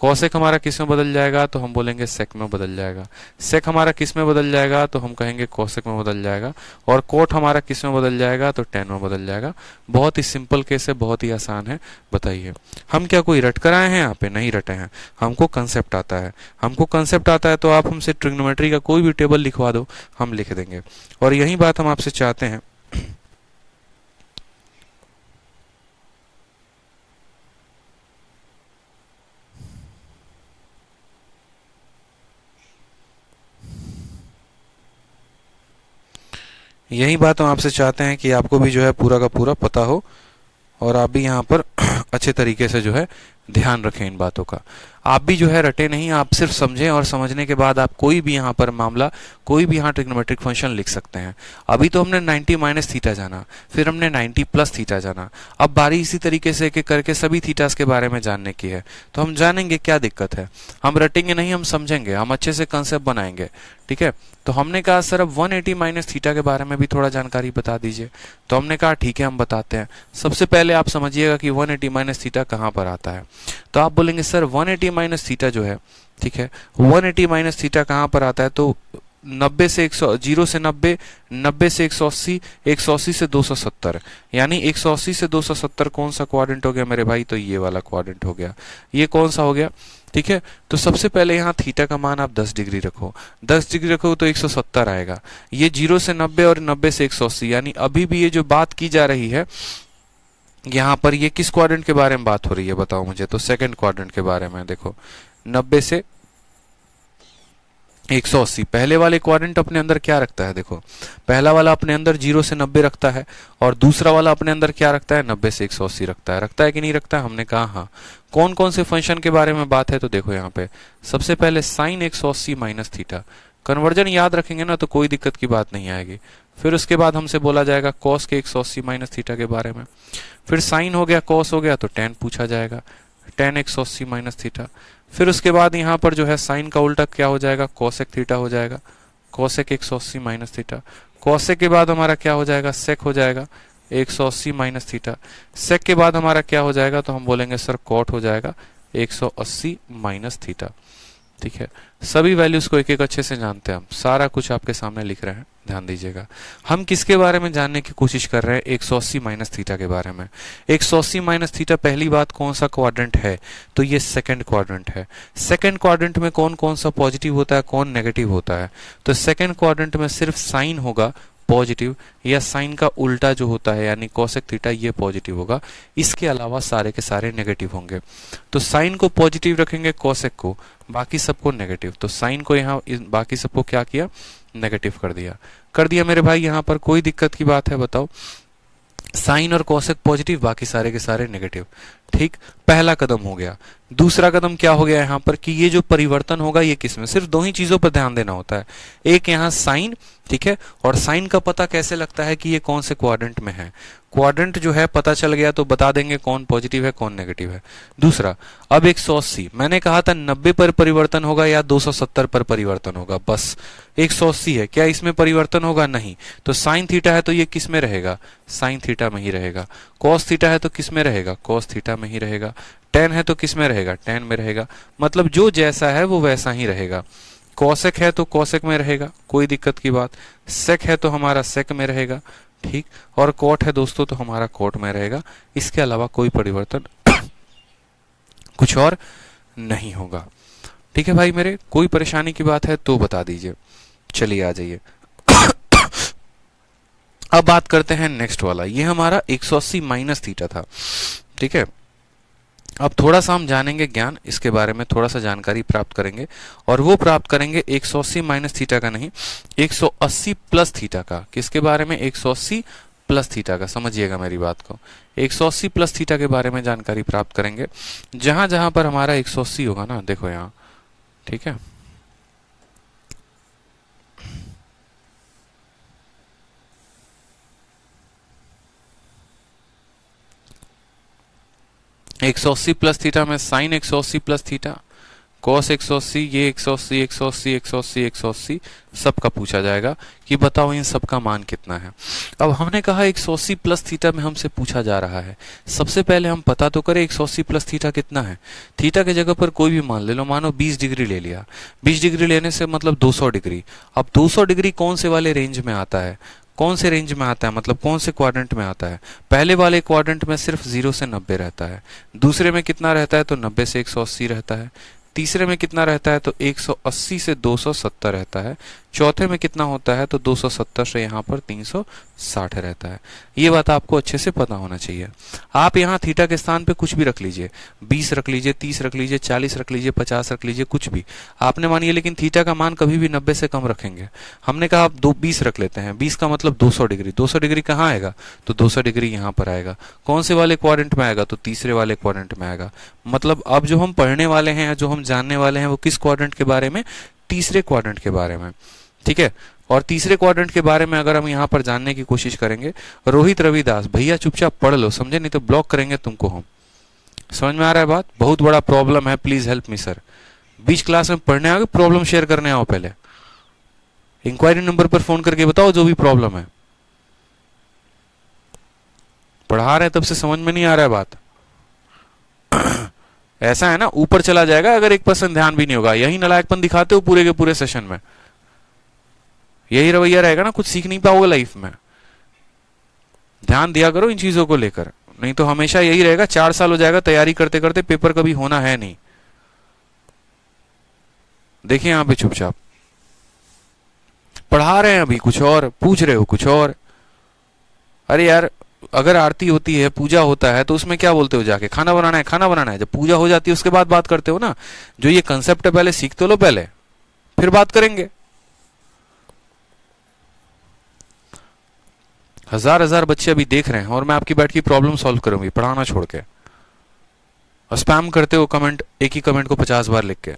कोसेक हमारा किस में बदल जाएगा, तो हम बोलेंगे सेक में बदल जाएगा। सेक हमारा किस में बदल जाएगा, तो हम कहेंगे कोसेक में बदल जाएगा। और कोट हमारा किस में बदल जाएगा, तो टेन में बदल जाएगा। बहुत ही सिंपल केस है, बहुत ही आसान है। बताइए, हम क्या कोई रट कर आए हैं यहाँ पे? नहीं रटे हैं, हमको कंसेप्ट आता है। हमको कंसेप्ट आता है तो आप हमसे ट्रिग्नोमेट्री का कोई भी टेबल लिखवा दो, हम लिख देंगे। और यही बात हम आपसे चाहते हैं। यही बात हम आपसे चाहते हैं कि आपको भी जो है पूरा का पूरा पता हो और आप भी यहाँ पर अच्छे तरीके से जो है ध्यान रखें इन बातों का। आप भी जो है रटे नहीं, आप सिर्फ समझें और समझने के बाद आप कोई भी यहाँ पर मामला, कोई भी यहाँ ट्रिग्नोमेट्रिक फंक्शन लिख सकते हैं। अभी तो हमने 90 माइनस थीटा जाना, फिर हमने 90 प्लस थीटा जाना। अब बारी इसी तरीके से एक करके सभी थीटास के बारे में जानने की है, तो हम जानेंगे, क्या दिक्कत है। हम रटेंगे नहीं, हम समझेंगे, हम अच्छे से कंसेप्ट बनाएंगे। ठीक है, तो हमने कहा सर अब 180 माइनस थीटा के बारे में भी थोड़ा जानकारी बता दीजिए। तो हमने कहा ठीक है, हम बताते हैं। सबसे पहले आप समझिएगा कि 180 माइनस थीटा कहाँ पर आता है। तो आप बोलेंगे सर 180 माइनस थीटा जो है, ठीक है, 180 माइनस थीटा कहाँ पर आता है, तो 90 से 100, 0 से 90, 90 से 180, 180 से 270, यानी 180 से 270 कौन सा क्वाड्रेंट हो गया मेरे भाई? तो ये वाला क्वाड्रेंट हो गया। ये कौन सा हो गया? ठीक है, तो सबसे पहले यहाँ थीटा का मान आप 10 डिग्री रखो, 10 डिग्री रखो तो 170 आएगा। ये 0 से 90 और 90 से 180, यानी अभी भी ये जो बात की जा रही है यहाँ पर, ये किस क्वाड्रेंट के बारे में बात हो रही है बताओ मुझे? तो सेकंड क्वाड्रेंट के बारे में। देखो 90 से 180, पहले वाले क्वाड्रेंट अपने अंदर क्या रखता है? देखो पहला वाला अपने अंदर 0 से 90 रखता है, और दूसरा वाला अपने अंदर क्या रखता है? 90 से 180 रखता है। रखता है कि नहीं रखता है? हमने कहा हाँ। कौन कौन से फंक्शन के बारे में बात है? तो देखो यहाँ पे सबसे पहले साइन 180 माइनस थीटा, कन्वर्जन याद रखेंगे ना तो कोई दिक्कत की बात नहीं आएगी। फिर उसके बाद हमसे बोला जाएगा कॉस के 180 माइनस थीटा के बारे में। फिर साइन हो गया, कॉस हो गया, तो टेन पूछा जाएगा, टेन 180 माइनस थीटा। फिर उसके बाद यहाँ पर जो है साइन का उल्टा क्या हो जाएगा? कॉसेक थीटा हो जाएगा, कॉसेक 180 माइनस थीटा। कॉसेक के बाद हमारा क्या हो जाएगा? सेक हो जाएगा 180 माइनस थीटा। सेक के बाद हमारा क्या हो जाएगा? तो हम बोलेंगे सर कॉट हो जाएगा 180 माइनस थीटा। ठीक है, सभी वैल्यूज को एक एक अच्छे से जानते हैं हम, सारा कुछ आपके सामने लिख रहे हैं, ध्यान दीजिएगा। हम किसके बारे में जानने की कोशिश कर रहे हैं? 180 माइनस थीटा के बारे में। 180 माइनस थीटा, पहली बात कौन सा क्वाड्रेंट है? तो ये सेकंड क्वाड्रेंट है। सेकंड क्वाड्रेंट में कौन कौन सा पॉजिटिव होता है, कौन नेगेटिव होता है? तो सेकंड क्वाड्रेंट में सिर्फ साइन होगा पॉजिटिव, या साइन का उल्टा जो होता है यानी कोसेक थीटा, ये पॉजिटिव होगा। इसके अलावा सारे के सारे नेगेटिव होंगे। तो साइन को पॉजिटिव रखेंगे, कोसेक को, बाकी सबको नेगेटिव। तो साइन को यहाँ बाकी सबको क्या किया? नेगेटिव कर दिया मेरे भाई। यहाँ पर कोई दिक्कत की बात है बताओ? साइन और कोसेक पॉजिटिव, बाकी सारे के सारे नेगेटिव। ठीक, पहला कदम हो गया। दूसरा कदम क्या हो गया यहाँ पर कि ये जो परिवर्तन होगा ये किसमें? सिर्फ दो ही चीजों पर ध्यान देना होता है। एक यहाँ साइन, ठीक है, और साइन का पता कैसे लगता है कि ये कौन से क्वाड्रेंट में है? क्वाड्रेंट जो है पता चल गया तो बता देंगे कौन पॉजिटिव है कौन नेगेटिव है। दूसरा, अब 180, मैंने कहा था 90 पर परिवर्तन होगा या 270 पर परिवर्तन होगा, बस 180 है, क्या इसमें परिवर्तन होगा? नहीं। तो साइन थीटा है तो ये किस में रहेगा? साइन थीटा में ही रहेगा। कॉस थीटा है तो किस में रहेगा? कॉस थीटा में ही रहेगा। टेन है तो किस में रहेगा? टेन में रहेगा। मतलब जो जैसा है वो वैसा ही रहेगा। कॉसेक है तो कॉसेक में रहेगा, कोई दिक्कत की बात। सेक है तो हमारा सेक में रहेगा, ठीक, और कॉट है दोस्तों तो हमारा कॉट में रहेगा। इसके अलावा कोई परिवर्तन कुछ और नहीं होगा। ठीक है भाई मेरे, कोई परेशानी की बात है तो बता दीजिए। चलिए आ जाइए। अब बात करते हैं नेक्स्ट वाला। ये हमारा 180 माइनस थीटा था, ठीक है। अब थोड़ा सा हम जानेंगे ज्ञान इसके बारे में, थोड़ा सा जानकारी प्राप्त करेंगे, और वो प्राप्त करेंगे 180 माइनस थीटा का नहीं, 180 प्लस थीटा का। किसके बारे में? 180 प्लस थीटा का। समझिएगा मेरी बात को, 180 प्लस थीटा के बारे में जानकारी प्राप्त करेंगे। जहां जहां पर हमारा 180 होगा ना, देखो यहां, ठीक है, एक 180 प्लस थीटा में साइन 180 प्लस थीटा, कॉस 180, ये 180, 180, 180, 180 सबका पूछा जाएगा कि बताओ इन सबका मान कितना है। अब हमने कहा 180 प्लस थीटा में हमसे पूछा जा रहा है। सबसे पहले हम पता तो करें 180 प्लस थीटा कितना है। थीटा की जगह पर कोई भी मान ले लो, मानो 20 डिग्री ले लिया। 20 डिग्री लेने से मतलब 200 डिग्री। अब 200 डिग्री कौन से वाले रेंज में आता है? कौन से रेंज में आता है, मतलब कौन से क्वाड्रेंट में आता है? पहले वाले क्वाड्रेंट में सिर्फ 0 से 90 रहता है। दूसरे में कितना रहता है? तो 90 से 180 रहता है। तीसरे में कितना रहता है? तो 180 से 270 रहता है। चौथे में कितना होता है? तो 270 से यहाँ पर 360 रहता है। ये बात आपको अच्छे से पता होना चाहिए। आप यहाँ थीटा के स्थान पे कुछ भी रख लीजिए, 20 रख लीजिए, 30 रख लीजिए, 40 रख लीजिए, 50 रख लीजिए, कुछ भी आपने मानिए, लेकिन थीटा का मान कभी भी 90 से कम रखेंगे। हमने कहा आप 20 रख लेते हैं, 20 का मतलब 200 डिग्री। 200 डिग्री कहाँ आएगा? तो 200 डिग्री यहाँ पर आएगा। कौन से वाले क्वाड्रेंट में आएगा? तो तीसरे वाले क्वाड्रेंट में आएगा। मतलब अब जो हम पढ़ने वाले हैं, जो हम जानने वाले हैं, वो किस क्वाड्रेंट के बारे में? तीसरे क्वाड्रेंट के बारे में, ठीक है। और तीसरे क्वाड्रेंट के बारे में अगर हम यहाँ पर जानने की कोशिश करेंगे, रोहित रविदास भैया चुपचाप पढ़ लो, समझे, नहीं तो ब्लॉक करेंगे तुमको हम। समझ में आ रहा है बात? बहुत बड़ा प्रॉब्लम है, please help me sir. Beach class में पढ़ने आओगे, प्रॉब्लम शेयर करने आओ। पहले इंक्वायरी नंबर पर फोन करके बताओ जो भी प्रॉब्लम है। पढ़ा रहे तब से समझ में नहीं आ रहा है बात। ऐसा है ना, ऊपर चला जाएगा अगर 1% ध्यान भी नहीं होगा। यही नलायकपन दिखाते हो पूरे के पूरे सेशन में। यही रवैया रहेगा ना, कुछ सीख नहीं पाओगे लाइफ में। ध्यान दिया करो इन चीजों को लेकर, नहीं तो हमेशा यही रहेगा, 4 साल हो जाएगा तैयारी करते करते, पेपर कभी होना है नहीं। देखिए यहां पे चुपचाप पढ़ा रहे हैं, अभी कुछ और पूछ रहे हो कुछ और। अरे यार, अगर आरती होती है, पूजा होता है, तो उसमें क्या बोलते हो जाके, खाना बनाना है, खाना बनाना है। जब पूजा हो जाती है उसके बाद बात करते हो ना। जो ये कंसेप्ट है पहले सीख तो लो, पहले फिर बात करेंगे। हजार बच्चे अभी देख रहे हैं और मैं आपकी बैठ की प्रॉब्लम सॉल्व करूंगी पढ़ाना छोड़ के। और स्पैम करते हो कमेंट, एक ही कमेंट को 50 बार लिख के।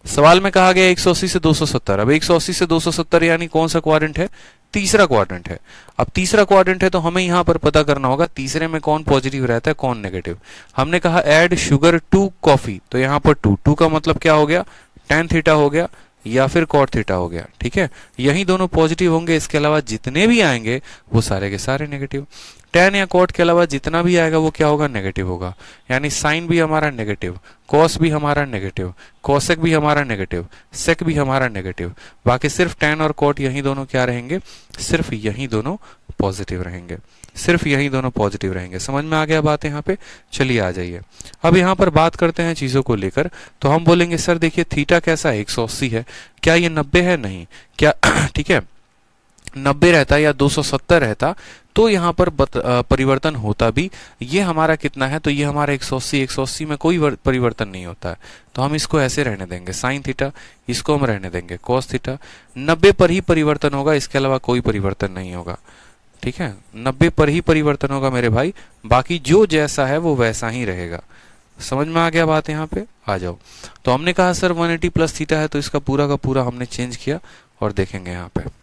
सवाल में कहा गया 180 से 270। अब 180 से 270 यानी कौन सा क्वाड्रेंट है, तीसरा क्वाड्रेंट है। अब तीसरा क्वाड्रेंट है तो हमें यहां पर पता करना होगा तीसरे में कौन पॉजिटिव रहता है कौन नेगेटिव। हमने कहा ऐड शुगर टू कॉफी, तो यहां पर टू का मतलब क्या हो गया, tan थीटा हो गया या फिर cot थीटा हो गया। ठीक है, यही दोनों पॉजिटिव होंगे, इसके अलावा जितने भी आएंगे वो सारे के सारे नेगेटिव। tan या cot के अलावा जितना भी आएगा वो क्या होगा, नेगेटिव होगा। यानी साइन भी हमारा नेगेटिव, कॉस भी हमारा नेगेटिव, कोसेक भी हमारा नेगेटिव, सेक भी हमारा नेगेटिव। बाकी सिर्फ tan और cot यही दोनों क्या रहेंगे, सिर्फ यही दोनों पॉजिटिव रहेंगे, सिर्फ यही दोनों पॉजिटिव रहेंगे। समझ में आ गया बात यहाँ पे। चलिए आ जाइए, अब यहाँ पर बात करते हैं चीजों को लेकर। तो हम बोलेंगे सर देखिए थीटा कैसा है, 180 है, क्या ये 90 है, नहीं क्या ठीक है, 90 रहता या 270 रहता तो यहाँ पर परिवर्तन होता भी। ये हमारा कितना है, तो ये हमारा 180, 180 में कोई परिवर्तन नहीं होता है, तो हम इसको ऐसे रहने देंगे साइन थीटा, इसको हम रहने देंगे कॉस थीटा। 90 पर ही परिवर्तन होगा, इसके अलावा कोई परिवर्तन नहीं होगा। ठीक है, 90 पर ही परिवर्तन होगा मेरे भाई, बाकी जो जैसा है वो वैसा ही रहेगा। समझ में आ गया बात, यहाँ पे आ जाओ। तो हमने कहा सर 180 प्लस थीटा है, तो इसका पूरा का पूरा हमने चेंज किया और देखेंगे यहाँ पे।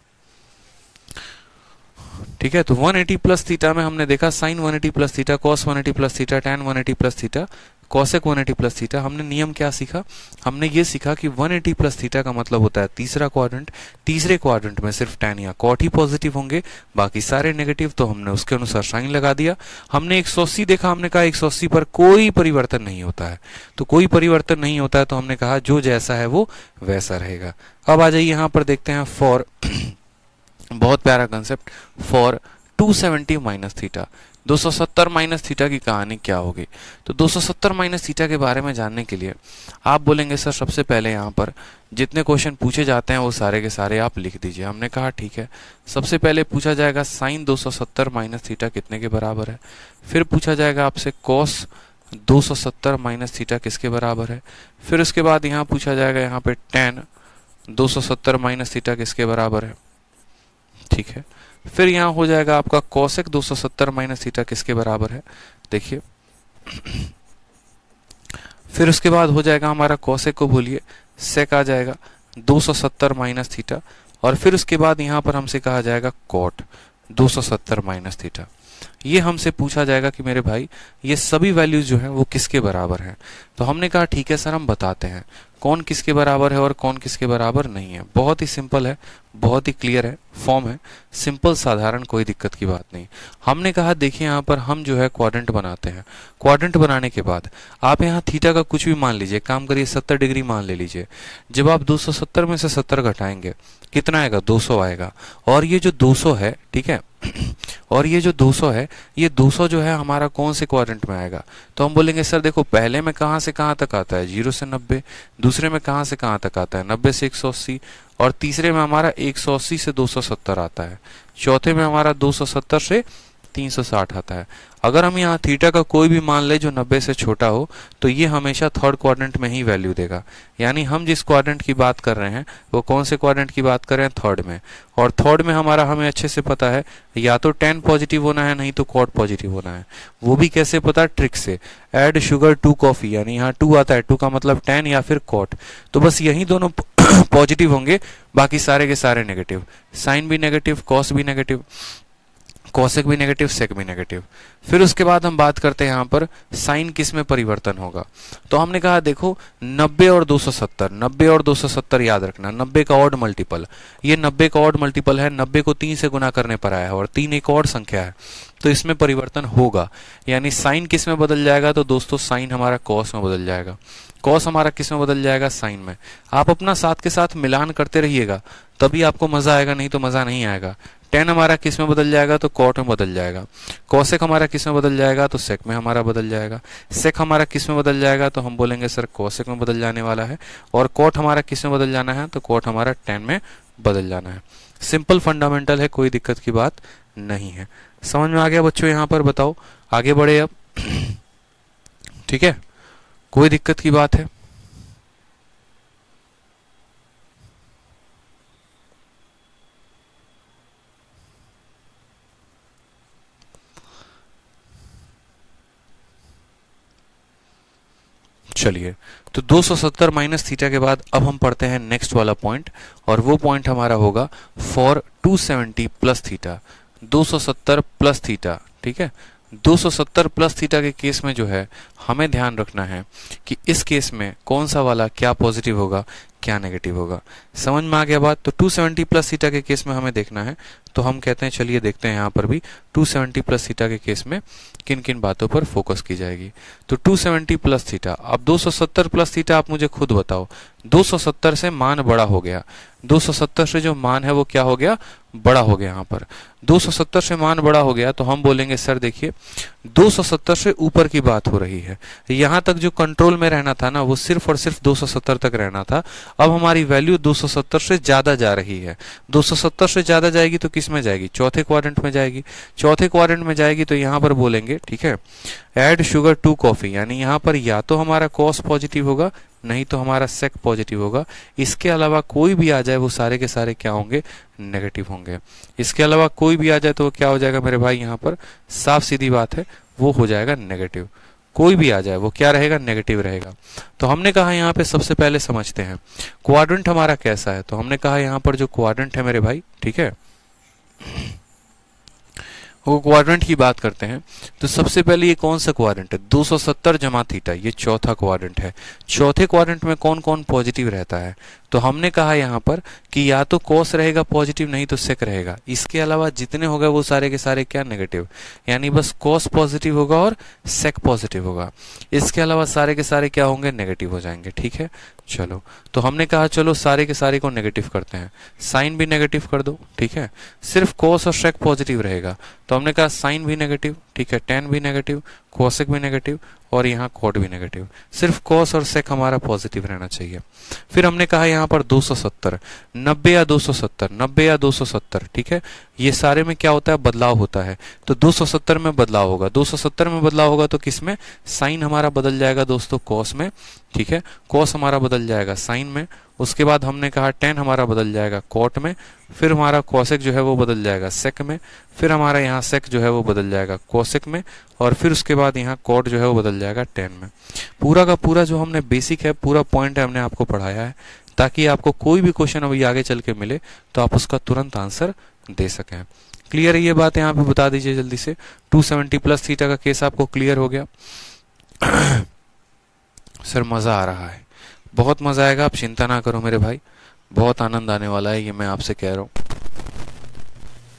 ठीक है, तो 180 प्लस थीटा में हमने देखा sine 180 plus theta, cos 180 plus theta, tan 180 plus theta, cosec 180 plus theta. हमने नियम क्या सीखा, हमने ये सीखा कि 180 प्लस थीटा का मतलब होता है तीसरा क्वाड्रेंट। तीसरे क्वाड्रेंट में सिर्फ tan या cot ही पॉजिटिव होंगे, बाकी सारे नेगेटिव, तो हमने उसके अनुसार साइन लगा दिया। हमने 180 देखा, हमने कहा 180 पर कोई परिवर्तन नहीं होता है, तो कोई परिवर्तन नहीं होता है तो हमने कहा जो जैसा है वो वैसा रहेगा। अब आ जाइए यहाँ पर देखते हैं फॉर बहुत प्यारा concept, for 270 minus theta, 270 minus theta की कहानी क्या होगी। तो 270 माइनस थीटा के बारे में जानने के लिए आप बोलेंगे सर सबसे पहले यहाँ पर जितने क्वेश्चन पूछे जाते हैं वो सारे के सारे आप लिख दीजिए। हमने कहा ठीक है, सबसे पहले पूछा जाएगा साइन 270 माइनस थीटा कितने के बराबर है, फिर पूछा जाएगा आपसे कॉस 270 माइनस थीटा किसके बराबर है, फिर उसके बाद यहाँ पूछा जाएगा यहाँ पे tan 270 माइनस थीटा किसके बराबर है। ठीक है, फिर यहाँ हो जाएगा आपका कोसेक 270 माइनस थीटा किसके बराबर है, देखिए। फिर उसके बाद हो जाएगा हमारा कोसेक को भूलिए, सेक आ जाएगा 270 माइनस थीटा, और फिर उसके बाद यहाँ पर हमसे कहा जाएगा कॉट 270 माइनस थीटा। ये हमसे पूछा जाएगा कि मेरे भाई ये सभी वैल्यूज जो हैं वो किसके बराबर हैं। तो हमने कहा ठीक है सर हम बताते हैं कौन किसके बराबर है और कौन किसके बराबर नहीं है। बहुत ही सिंपल है, बहुत ही क्लियर है, फॉर्म है, सिंपल साधारण, कोई दिक्कत की बात नहीं। हमने कहा देखिए यहाँ पर हम जो है क्वाड्रेंट बनाते हैं, क्वाड्रेंट बनाने के बाद आप यहाँ थीटा का कुछ भी मान लीजिए, काम करिए 70 डिग्री मान ले लीजिए। जब आप 270 में से 70 घटाएंगे कितना आएगा, 200 आएगा। और ये जो 200 है, ठीक है, और ये जो 200 है, ये 200 जो है हमारा कौन से क्वाड्रेंट में आएगा। तो हम बोलेंगे सर देखो पहले में कहाँ से कहाँ तक आता है, 0 से 90, दूसरे में कहाँ से कहाँ तक आता है, 90 से 180, और तीसरे में हमारा 180 से 270 आता है, चौथे में हमारा 270 से 360 आता है। अगर हम यहाँ थीटा का कोई भी मान ले जो 90 से छोटा हो तो ये हमेशा थर्ड क्वाड्रेंट में ही वैल्यू देगा। यानी हम जिस क्वाड्रेंट की बात कर रहे हैं वो कौन से क्वाड्रेंट की बात कर रहे हैं, थर्ड में। और थर्ड में हमारा हमें अच्छे से पता है या तो tan पॉजिटिव होना है नहीं तो cot पॉजिटिव होना है। वो भी कैसे पता, ट्रिक से, ऐड शुगर टू कॉफी, यानी यहाँ 2 आता है, 2 का मतलब tan या फिर cot। तो बस यही दोनों पॉजिटिव होंगे, बाकी सारे के सारे नेगेटिव, साइन भी नेगेटिव, कॉस भी नेगेटिव, कोसेक भी नेगेटिव, सेक भी नेगेटिव। फिर उसके बाद हम बात करते हैं यहाँ पर साइन किस में परिवर्तन होगा। तो हमने कहा देखो 90 और 270, 90 और 270 याद रखना, 90 का ऑड मल्टीपल, ये 90 का ऑड मल्टीपल है, 90 को 3 से गुना करने पर आया है और 3 एक और संख्या है, तो इसमें परिवर्तन होगा। यानी साइन किस में बदल जाएगा, तो दोस्तों साइन हमारा कॉस में बदल जाएगा। कॉस हमारा किस में बदल जाएगा, साइन में। आप अपना साथ के साथ मिलान करते रहिएगा, तभी आपको मजा आएगा, नहीं तो मजा नहीं आएगा। टेन हमारा किस में बदल जाएगा, तो कॉट में बदल जाएगा। कॉसेक हमारा किस में बदल जाएगा, तो सेक में हमारा बदल जाएगा। सेक हमारा किस में बदल जाएगा, तो हम बोलेंगे सर कॉसेक में बदल जाने वाला है। और कॉट हमारा किस में बदल जाना है, तो कॉट हमारा टेन में बदल जाना है। सिंपल फंडामेंटल है, कोई दिक्कत की बात नहीं है। समझ में आ गया बच्चों? यहाँ पर बताओ, आगे बढ़े अब। ठीक है, कोई दिक्कत की बात है? चलिए, तो 270 माइनस थीटा के बाद अब हम पढ़ते हैं नेक्स्ट वाला पॉइंट, और वो पॉइंट हमारा होगा for 270 plus theta. 270 plus theta, ठीक है। 270 प्लस थीटा के केस में जो है हमें ध्यान रखना है कि इस केस में कौन सा वाला क्या पॉजिटिव होगा, क्या नेगेटिव होगा। समझ में आ गया बात? तो 270 प्लस थीटा के केस में हमें देखना है, तो हम कहते हैं चलिए देखते हैं यहाँ पर भी 270 प्लस थीटा के केस में किन किन बातों पर फोकस की जाएगी। तो 270 प्लस थीटा, अब 270 प्लस थीटा आप मुझे खुद बताओ। 270 से मान बड़ा हो गया, 270 से जो मान है वो क्या हो गया, बड़ा हो गया। यहाँ पर 270 से मान बड़ा हो गया, तो हम बोलेंगे सर देखिए 270 से ऊपर की बात हो रही है। यहाँ तक जो कंट्रोल में रहना था ना, वो सिर्फ और सिर्फ 270 तक रहना था। अब हमारी वैल्यू 270 से ज्यादा जा रही है। 270 से ज्यादा जाएगी तो किस में जाएगी, चौथे क्वाड्रेंट में जाएगी। चौथे क्वाड्रेंट में जाएगी तो यहाँ पर बोलेंगे, ठीक है, ऐड शुगर टू कॉफी, यानी यहाँ पर या तो हमारा कॉस पॉजिटिव होगा, नहीं तो हमारा सेक पॉजिटिव होगा। इसके अलावा कोई भी आ जाए वो सारे के सारे क्या होंगे, नेगेटिव होंगे। इसके अलावा कोई भी आ जाए तो वो क्या हो जाएगा मेरे भाई, यहाँ पर साफ सीधी बात है, वो हो जाएगा नेगेटिव। कोई भी आ जाए वो क्या रहेगा, नेगेटिव रहेगा। तो हमने कहा यहाँ पे सबसे पहले समझते हैं क्वाड्रेंट हमारा कैसा है। तो हमने कहा यहाँ पर जो क्वाड्रेंट है मेरे भाई, ठीक है, वो क्वाड्रेंट की बात करते हैं। तो सबसे पहले ये कौन सा क्वाड्रेंट है, 270 जमा थीटा, ये चौथा क्वाड्रेंट है। चौथे क्वाड्रेंट में कौन कौन पॉजिटिव रहता है, तो हमने कहा यहाँ पर कि या तो कॉस रहेगा पॉजिटिव, नहीं तो सेक रहेगा। इसके अलावा जितने होगा वो सारे के सारे क्या, नेगेटिव, यानी बस कॉस पॉजिटिव होगा और सेक पॉजिटिव होगा। इसके अलावा सारे के सारे क्या होंगे, नेगेटिव हो जाएंगे। ठीक है, चलो, तो हमने कहा चलो सारे के सारे को नेगेटिव करते हैं। साइन भी नेगेटिव कर दो, ठीक है, सिर्फ कॉस और सेक पॉजिटिव रहेगा। तो हमने कहा साइन भी नेगेटिव, ठीक है, टेन भी नेगेटिव, कोसेक भी नेगेटिव और यहाँ कॉट भी नेगेटिव। सिर्फ कॉस और सेक हमारा पॉजिटिव रहना चाहिए। फिर हमने कहा यहाँ पर 270, 90 या 270, 90 या 270, ठीक है, ये सारे में क्या होता है, बदलाव होता है। तो 270 में बदलाव होगा, 270 में बदलाव होगा तो किसमें, साइन हमारा बदल जाएगा दोस्तों कॉस में, ठीक है, कॉस हमारा बदल जाएगा साइन में। उसके बाद हमने कहा टेन हमारा बदल जाएगा कॉट में, फिर हमारा कॉसेक जो है वो बदल जाएगा सेक में, फिर हमारा यहाँ सेक जो है वो बदल जाएगा कोसेक में, और फिर उसके बाद यहाँ कॉट जो है वो बदल जाएगा टेन में। पूरा का पूरा जो हमने बेसिक है, पूरा पॉइंट है, हमने आपको पढ़ाया है, ताकि आपको कोई भी क्वेश्चन अभी आगे चल के मिले तो आप उसका तुरंत आंसर दे सकें। क्लियर है ये बात, यहाँ पे बता दीजिए जल्दी से। 270 प्लस थीटा का केस आपको क्लियर हो गया? सर मजा आ रहा है, बहुत मजा आएगा, आप चिंता ना करो मेरे भाई, बहुत आनंद आने वाला है, ये मैं आपसे कह रहा हूँ।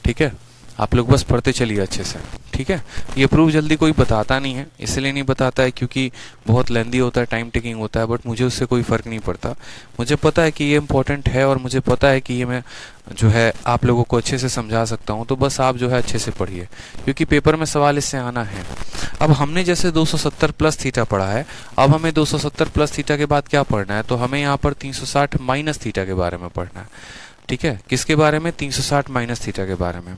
ठीक है, आप लोग बस पढ़ते चलिए अच्छे से, ठीक है। ये प्रूफ जल्दी कोई बताता नहीं है, इसलिए नहीं बताता है क्योंकि बहुत लेंदी होता है, टाइम टेकिंग होता है, बट मुझे उससे कोई फ़र्क नहीं पड़ता। मुझे पता है कि ये इम्पोर्टेंट है और मुझे पता है कि ये मैं जो है आप लोगों को अच्छे से समझा सकता हूँ। तो बस आप जो है अच्छे से पढ़िए, क्योंकि पेपर में सवाल इससे आना है। अब हमने जैसे 270 प्लस थीटा पढ़ा है, अब हमें 270 प्लस थीटा के बाद क्या पढ़ना है, तो हमें यहाँ पर 360 माइनस थीटा के बारे में पढ़ना है। ठीक है, किसके बारे में, 360 माइनस थीटा के बारे में।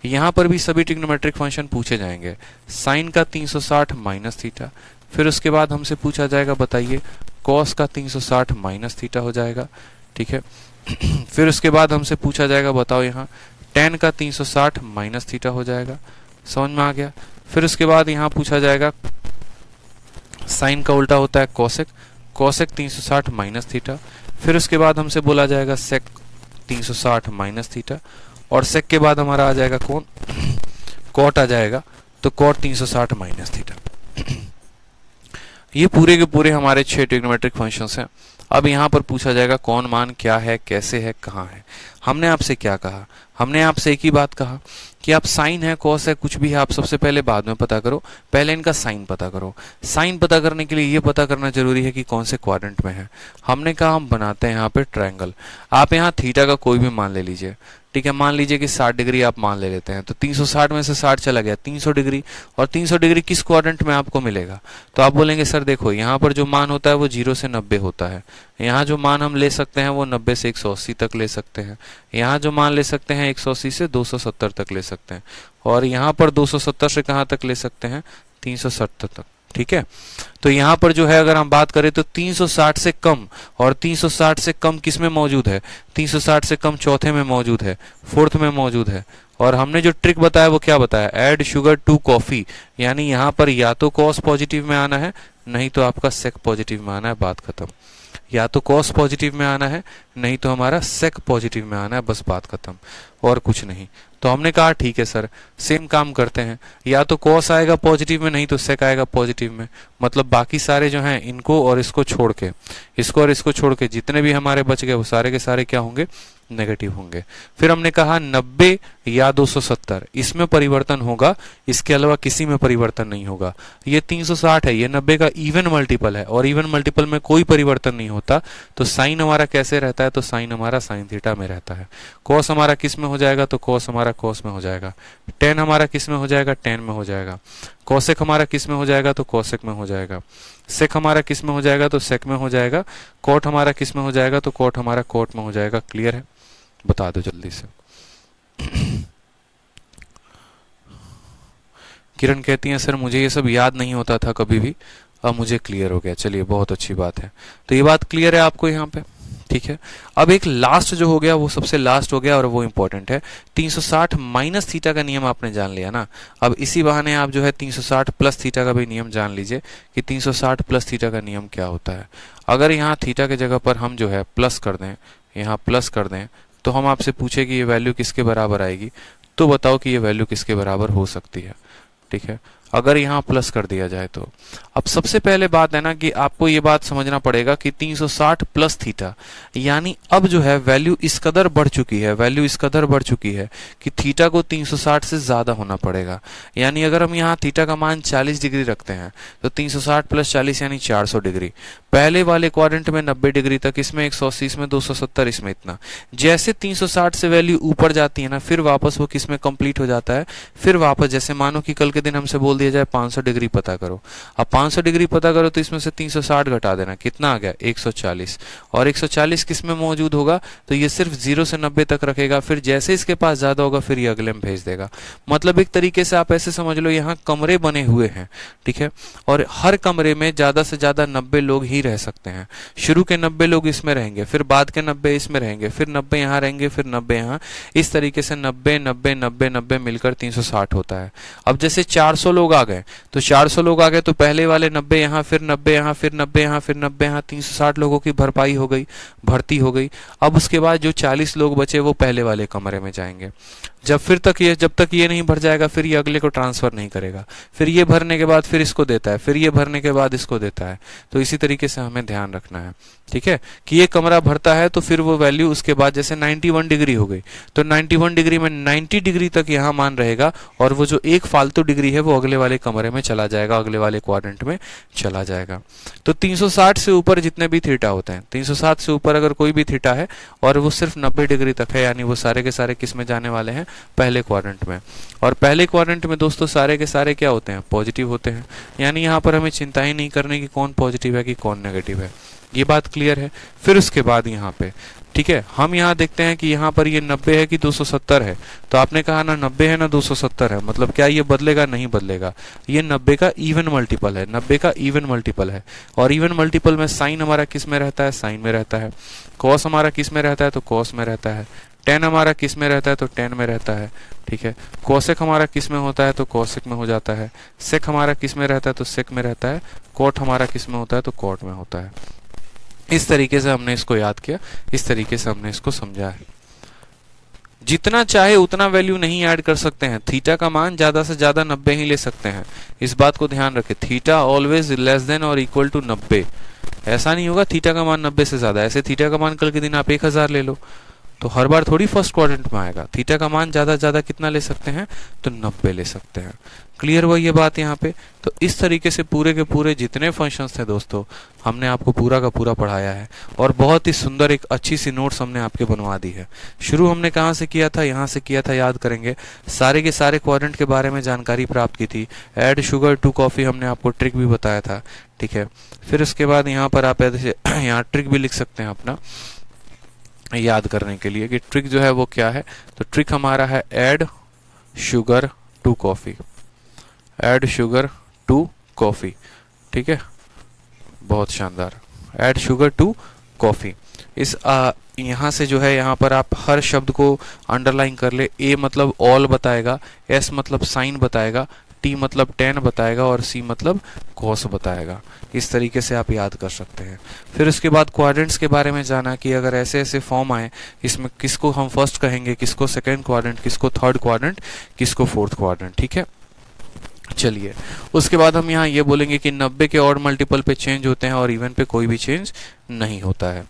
यहाँ पर भी सभी ट्रिग्नोमेट्रिक फंक्शन पूछे जाएंगे। साइन का 360 माइनस थीटा, फिर उसके बाद हमसे पूछा जाएगा बताइए कॉस का 360 माइनस थीटा हो जाएगा, ठीक है। फिर उसके बाद हमसे पूछा जाएगा बताओ यहाँ टेन का 360 माइनस थीटा हो जाएगा, समझ में आ गया। फिर उसके बाद यहाँ पूछा जाएगा साइन का उल्टा होता है कॉसेक, कॉसेक 360 माइनस थीटा। फिर उसके बाद हमसे बोला जाएगा सेक 360 माइनस थीटा, और सेक के बाद हमारा आ जाएगा कौन, कॉट आ जाएगा, तो कॉट 360 माइनस थीटा। ये पूरे के पूरे हमारे 6 ट्रिग्नोमेट्रिक फंक्शंस हैं। अब यहाँ पर पूछा जाएगा कौन मान क्या है, कैसे है, कहाँ है। हमने आपसे क्या कहा, हमने आपसे एक ही बात कहा कि आप साइन है, कॉस है, कुछ भी है, आप सबसे पहले बाद में पता करो, पहले इनका साइन पता करो। साइन पता करने के लिए ये पता करना जरूरी है कि कौन से क्वाड्रेंट में है। हमने कहा हम बनाते हैं यहाँ पे ट्रायंगल। आप यहाँ थीटा का कोई भी मान ले लीजिए, ठीक है। मान लीजिए कि 60 डिग्री आप मान ले लेते हैं, तो 360 में से 60 चला गया, 300 डिग्री। और 300 डिग्री किस क्वाड्रेंट में आपको मिलेगा? तो आप बोलेंगे सर देखो यहाँ पर जो मान होता है वो 0 से 90 होता है। यहाँ जो मान हम ले सकते हैं वो 90 से 180 तक ले सकते हैं। यहाँ जो मान ले सकते हैं 180 से 270 तक ले सकते हैं। और यहाँ पर 270 से कहाँ तक ले सकते हैं? 370 तक, ठीक है। तो यहाँ पर जो है अगर हम बात करें तो 360 से कम, और 360 से कम किस में मौजूद है? 360 से कम चौथे में मौजूद है, फोर्थ में मौजूद है। और हमने जो ट्रिक बताया वो क्या बताया? ऐड शुगर टू कॉफी, यानी यहाँ पर या तो कॉस पॉजिटिव में आना है, नहीं तो आपका सेक पॉजिटिव में आना है, बात खत्म। या तो कॉस पॉजिटिव में आना है, नहीं तो हमारा सेक पॉजिटिव में आना है, बस बात खत्म, और कुछ नहीं। तो हमने कहा ठीक है सर, सेम काम करते हैं, या तो कॉस आएगा पॉजिटिव में, नहीं तो सेक आएगा पॉजिटिव में। मतलब बाकी सारे जो हैं इनको और इसको छोड़ के, इसको और इसको छोड़ के जितने भी हमारे बच गए वो सारे के सारे क्या होंगे? नेगेटिव होंगे। फिर हमने कहा 90 या 270, इसमें परिवर्तन होगा, इसके अलावा किसी में परिवर्तन नहीं होगा। ये 360 है, ये 90 का इवन मल्टीपल है, और इवन मल्टीपल में कोई परिवर्तन नहीं होता। तो साइन हमारा कैसे रहता है? तो साइन हमारा साइन थीटा में रहता है। कॉस हमारा किस में हो जाएगा? तो कॉस हमारा कॉस में हो जाएगा। टेन हमारा किस में हो जाएगा? टेन में हो जाएगा। कोसेक हमारा किस में हो जाएगा? तो कोसेक में हो जाएगा। सेक हमारा किस में हो जाएगा? तो सेक में हो जाएगा। कोट हमारा किस में हो जाएगा? तो कोट हमारा कोट में हो जाएगा। क्लियर है? बता दो जल्दी से। किरण कहती हैं सर मुझे ये सब याद नहीं होता था कभी भी, अब मुझे क्लियर हो गया। चलिए बहुत अच्छी बात है। तो ये बात क्लियर है आपको यहाँ पे, ठीक है। अब एक लास्ट जो हो गया वो सबसे लास्ट हो गया और वो इंपॉर्टेंट है। 360 माइनस थीटा का नियम आपने जान लिया ना। अब इसी बहाने आप जो है 360 प्लस थीटा का भी नियम जान लीजिए कि 360 प्लस थीटा का नियम क्या होता है। अगर यहाँ थीटा के जगह पर हम जो है प्लस कर दें, यहाँ प्लस कर दें, तो हम आपसे पूछे कि ये वैल्यू किसके बराबर आएगी, तो बताओ कि ये वैल्यू किसके बराबर हो सकती है, ठीक है। अगर यहाँ प्लस कर दिया जाए तो अब सबसे पहले बात है ना कि आपको ये बात समझना पड़ेगा कि 360 प्लस थीटा, यानी अब जो है वैल्यू इस कदर बढ़ चुकी है, वैल्यू इस कदर बढ़ चुकी है कि थीटा को 360 से ज्यादा होना पड़ेगा। यानी अगर हम यहाँ थीटा का मान 40 डिग्री रखते हैं तो 360 प्लस 40 यानी 400 डिग्री। पहले वाले क्वाड्रेंट में 90 डिग्री तक, इसमें 180, इसमें 270, इसमें इतना। जैसे 360 से वैल्यू ऊपर जाती है ना, फिर वापस वो किस में कंप्लीट हो जाता है, फिर वापस जैसे मानो कि कल के दिन हमसे बोल दिया जाए 500 डिग्री पता करो। अब 500 डिग्री पता करो तो इसमें से 360 घटा देना, कितना आ गया 140। और 140 किस में मौजूद होगा, तो ये सिर्फ 0 से 90 तक रखेगा, फिर जैसे इसके पास ज्यादा होगा फिर ये अगले में भेज देगा। मतलब एक तरीके से आप ऐसे समझ लो यहाँ कमरे बने हुए हैं, ठीक है, और हर कमरे में ज्यादा से ज्यादा 90 लोग ही रह सकते हैं। शुरू के 90 लोग इसमें रहेंगे, फिर बाद के 90 इसमें रहेंगे, फिर 90 यहाँ रहेंगे, फिर 90 यहाँ। इस तरीके से 90 90 90 90 मिलकर 360 होता है। अब जैसे 400 लोग आ गए तो 400 लोग आ गए तो पहले वाले 90 यहाँ, फिर 90 यहाँ, फिर 90 यहाँ, फिर 90 यहाँ, 360 लोगों की भरपाई हो गई, भर्ती हो गई। अब उसके बाद जो 40 लोग बचे वो पहले वाले कमरे में जाएंगे। जब तक ये नहीं भर जाएगा फिर ये अगले को ट्रांसफर नहीं करेगा, फिर ये भरने के बाद फिर इसको देता है, फिर ये भरने के बाद इसको देता है। तो इसी तरीके से हमें ध्यान रखना है, ठीक है, कि ये कमरा भरता है तो फिर वो वैल्यू उसके बाद जैसे 91 डिग्री हो गई तो 91 डिग्री में 90 डिग्री तक यहाँ मान रहेगा, और वो जो एक फालतू डिग्री है वो अगले वाले कमरे में चला जाएगा, अगले वाले क्वाड्रेंट में चला जाएगा। तो 360 से ऊपर जितने भी थीटा होते हैं, 360 से ऊपर अगर कोई भी थीटा है और वो सिर्फ 90 डिग्री तक है, यानी वो सारे के सारे किस में जाने वाले हैं, पहले क्वाड्रेंट में। और पहले क्वाड्रेंट में दोस्तों सारे के सारे क्या होते हैं, पॉजिटिव होते हैं। यानी यहाँ पर हमें चिंता ही नहीं करनी कि कौन पॉजिटिव है कि कौन नेगेटिव है। ये बात क्लियर है। फिर उसके बाद यहाँ पे, ठीक है, हम यहाँ देखते हैं कि यहाँ पर ये 90 है कि 270 है। तो आपने कहा ना 90 है ना 270 है, मतलब क्या ये बदलेगा? नहीं बदलेगा। ये 90 का इवन मल्टीपल है, 90 का इवन मल्टीपल है। और इवन मल्टीपल में साइन हमारा किस में रहता है, साइन में रहता है। कॉस हमारा किस में रहता है, तो कॉस में रहता है। टेन हमारा किस में रहता है, तो टेन में रहता है, ठीक है। कोसेक हमारा किस में होता है, तो कोसेक में हो जाता है। सेक हमारा किस में रहता है, तो सेक में रहता है। कोट हमारा किस में होता है, तो कोट में होता है। इस तरीके से हमने इसको याद किया, इस तरीके से हमने इसको समझा है। जितना चाहे उतना वैल्यू नहीं ऐड कर सकते हैं। थीटा का मान ज्यादा से ज्यादा 90 ही ले सकते हैं, इस बात को ध्यान रखें। थीटा ऑलवेज लेस देन और इक्वल टू 90। ऐसा नहीं होगा थीटा का मान 90 से ज्यादा। ऐसे थीटा का मान कल के दिन आप 1000 ले लो तो तो हर बार थोड़ी फर्स्ट क्वाड्रेंट में आएगा। थीटा का मान ज़्यादा से ज़्यादा कितना ले सकते हैं, तो 90 ले सकते हैं। क्लियर हुआ ये बात यहाँ पे। तो इस तरीके से पूरे के पूरे जितने फंक्शंस थे दोस्तों, हमने आपको पूरा का पूरा पढ़ाया है और बहुत ही सुंदर एक अच्छी सी नोट्स हमने आपके बनवा दी है। शुरू हमने कहाँ से किया था, यहाँ से किया था, याद करेंगे। सारे के सारे क्वाड्रेंट के बारे में जानकारी प्राप्त की थी। ऐड शुगर टू कॉफ़ी हमने आपको ट्रिक भी बताया था, ठीक है। फिर उसके बाद यहाँ पर आप ऐसे यहाँ ट्रिक भी लिख सकते हैं अपना याद करने के लिए कि ट्रिक जो है वो क्या है। तो ट्रिक हमारा है add sugar to coffee, add sugar to coffee, ठीक है, बहुत शानदार। Add sugar to coffee. इस यहाँ से जो है यहाँ पर आप हर शब्द को अंडरलाइन कर ले। ए मतलब ऑल बताएगा, एस मतलब साइन बताएगा, टी मतलब टेन बताएगा और सी मतलब कॉस बताएगा। इस तरीके से आप याद कर सकते हैं। फिर उसके बाद क्वाड्रेंट्स के बारे में जाना कि अगर ऐसे ऐसे फॉर्म आए, इसमें किसको हम फर्स्ट कहेंगे, किसको सेकंड क्वाड्रेंट, किसको थर्ड क्वाड्रेंट, किसको फोर्थ क्वाड्रेंट, ठीक है। चलिए उसके बाद हम यहाँ ये बोलेंगे कि 90 के ऑड मल्टीपल पे चेंज होते हैं और इवन पे कोई भी चेंज नहीं होता है।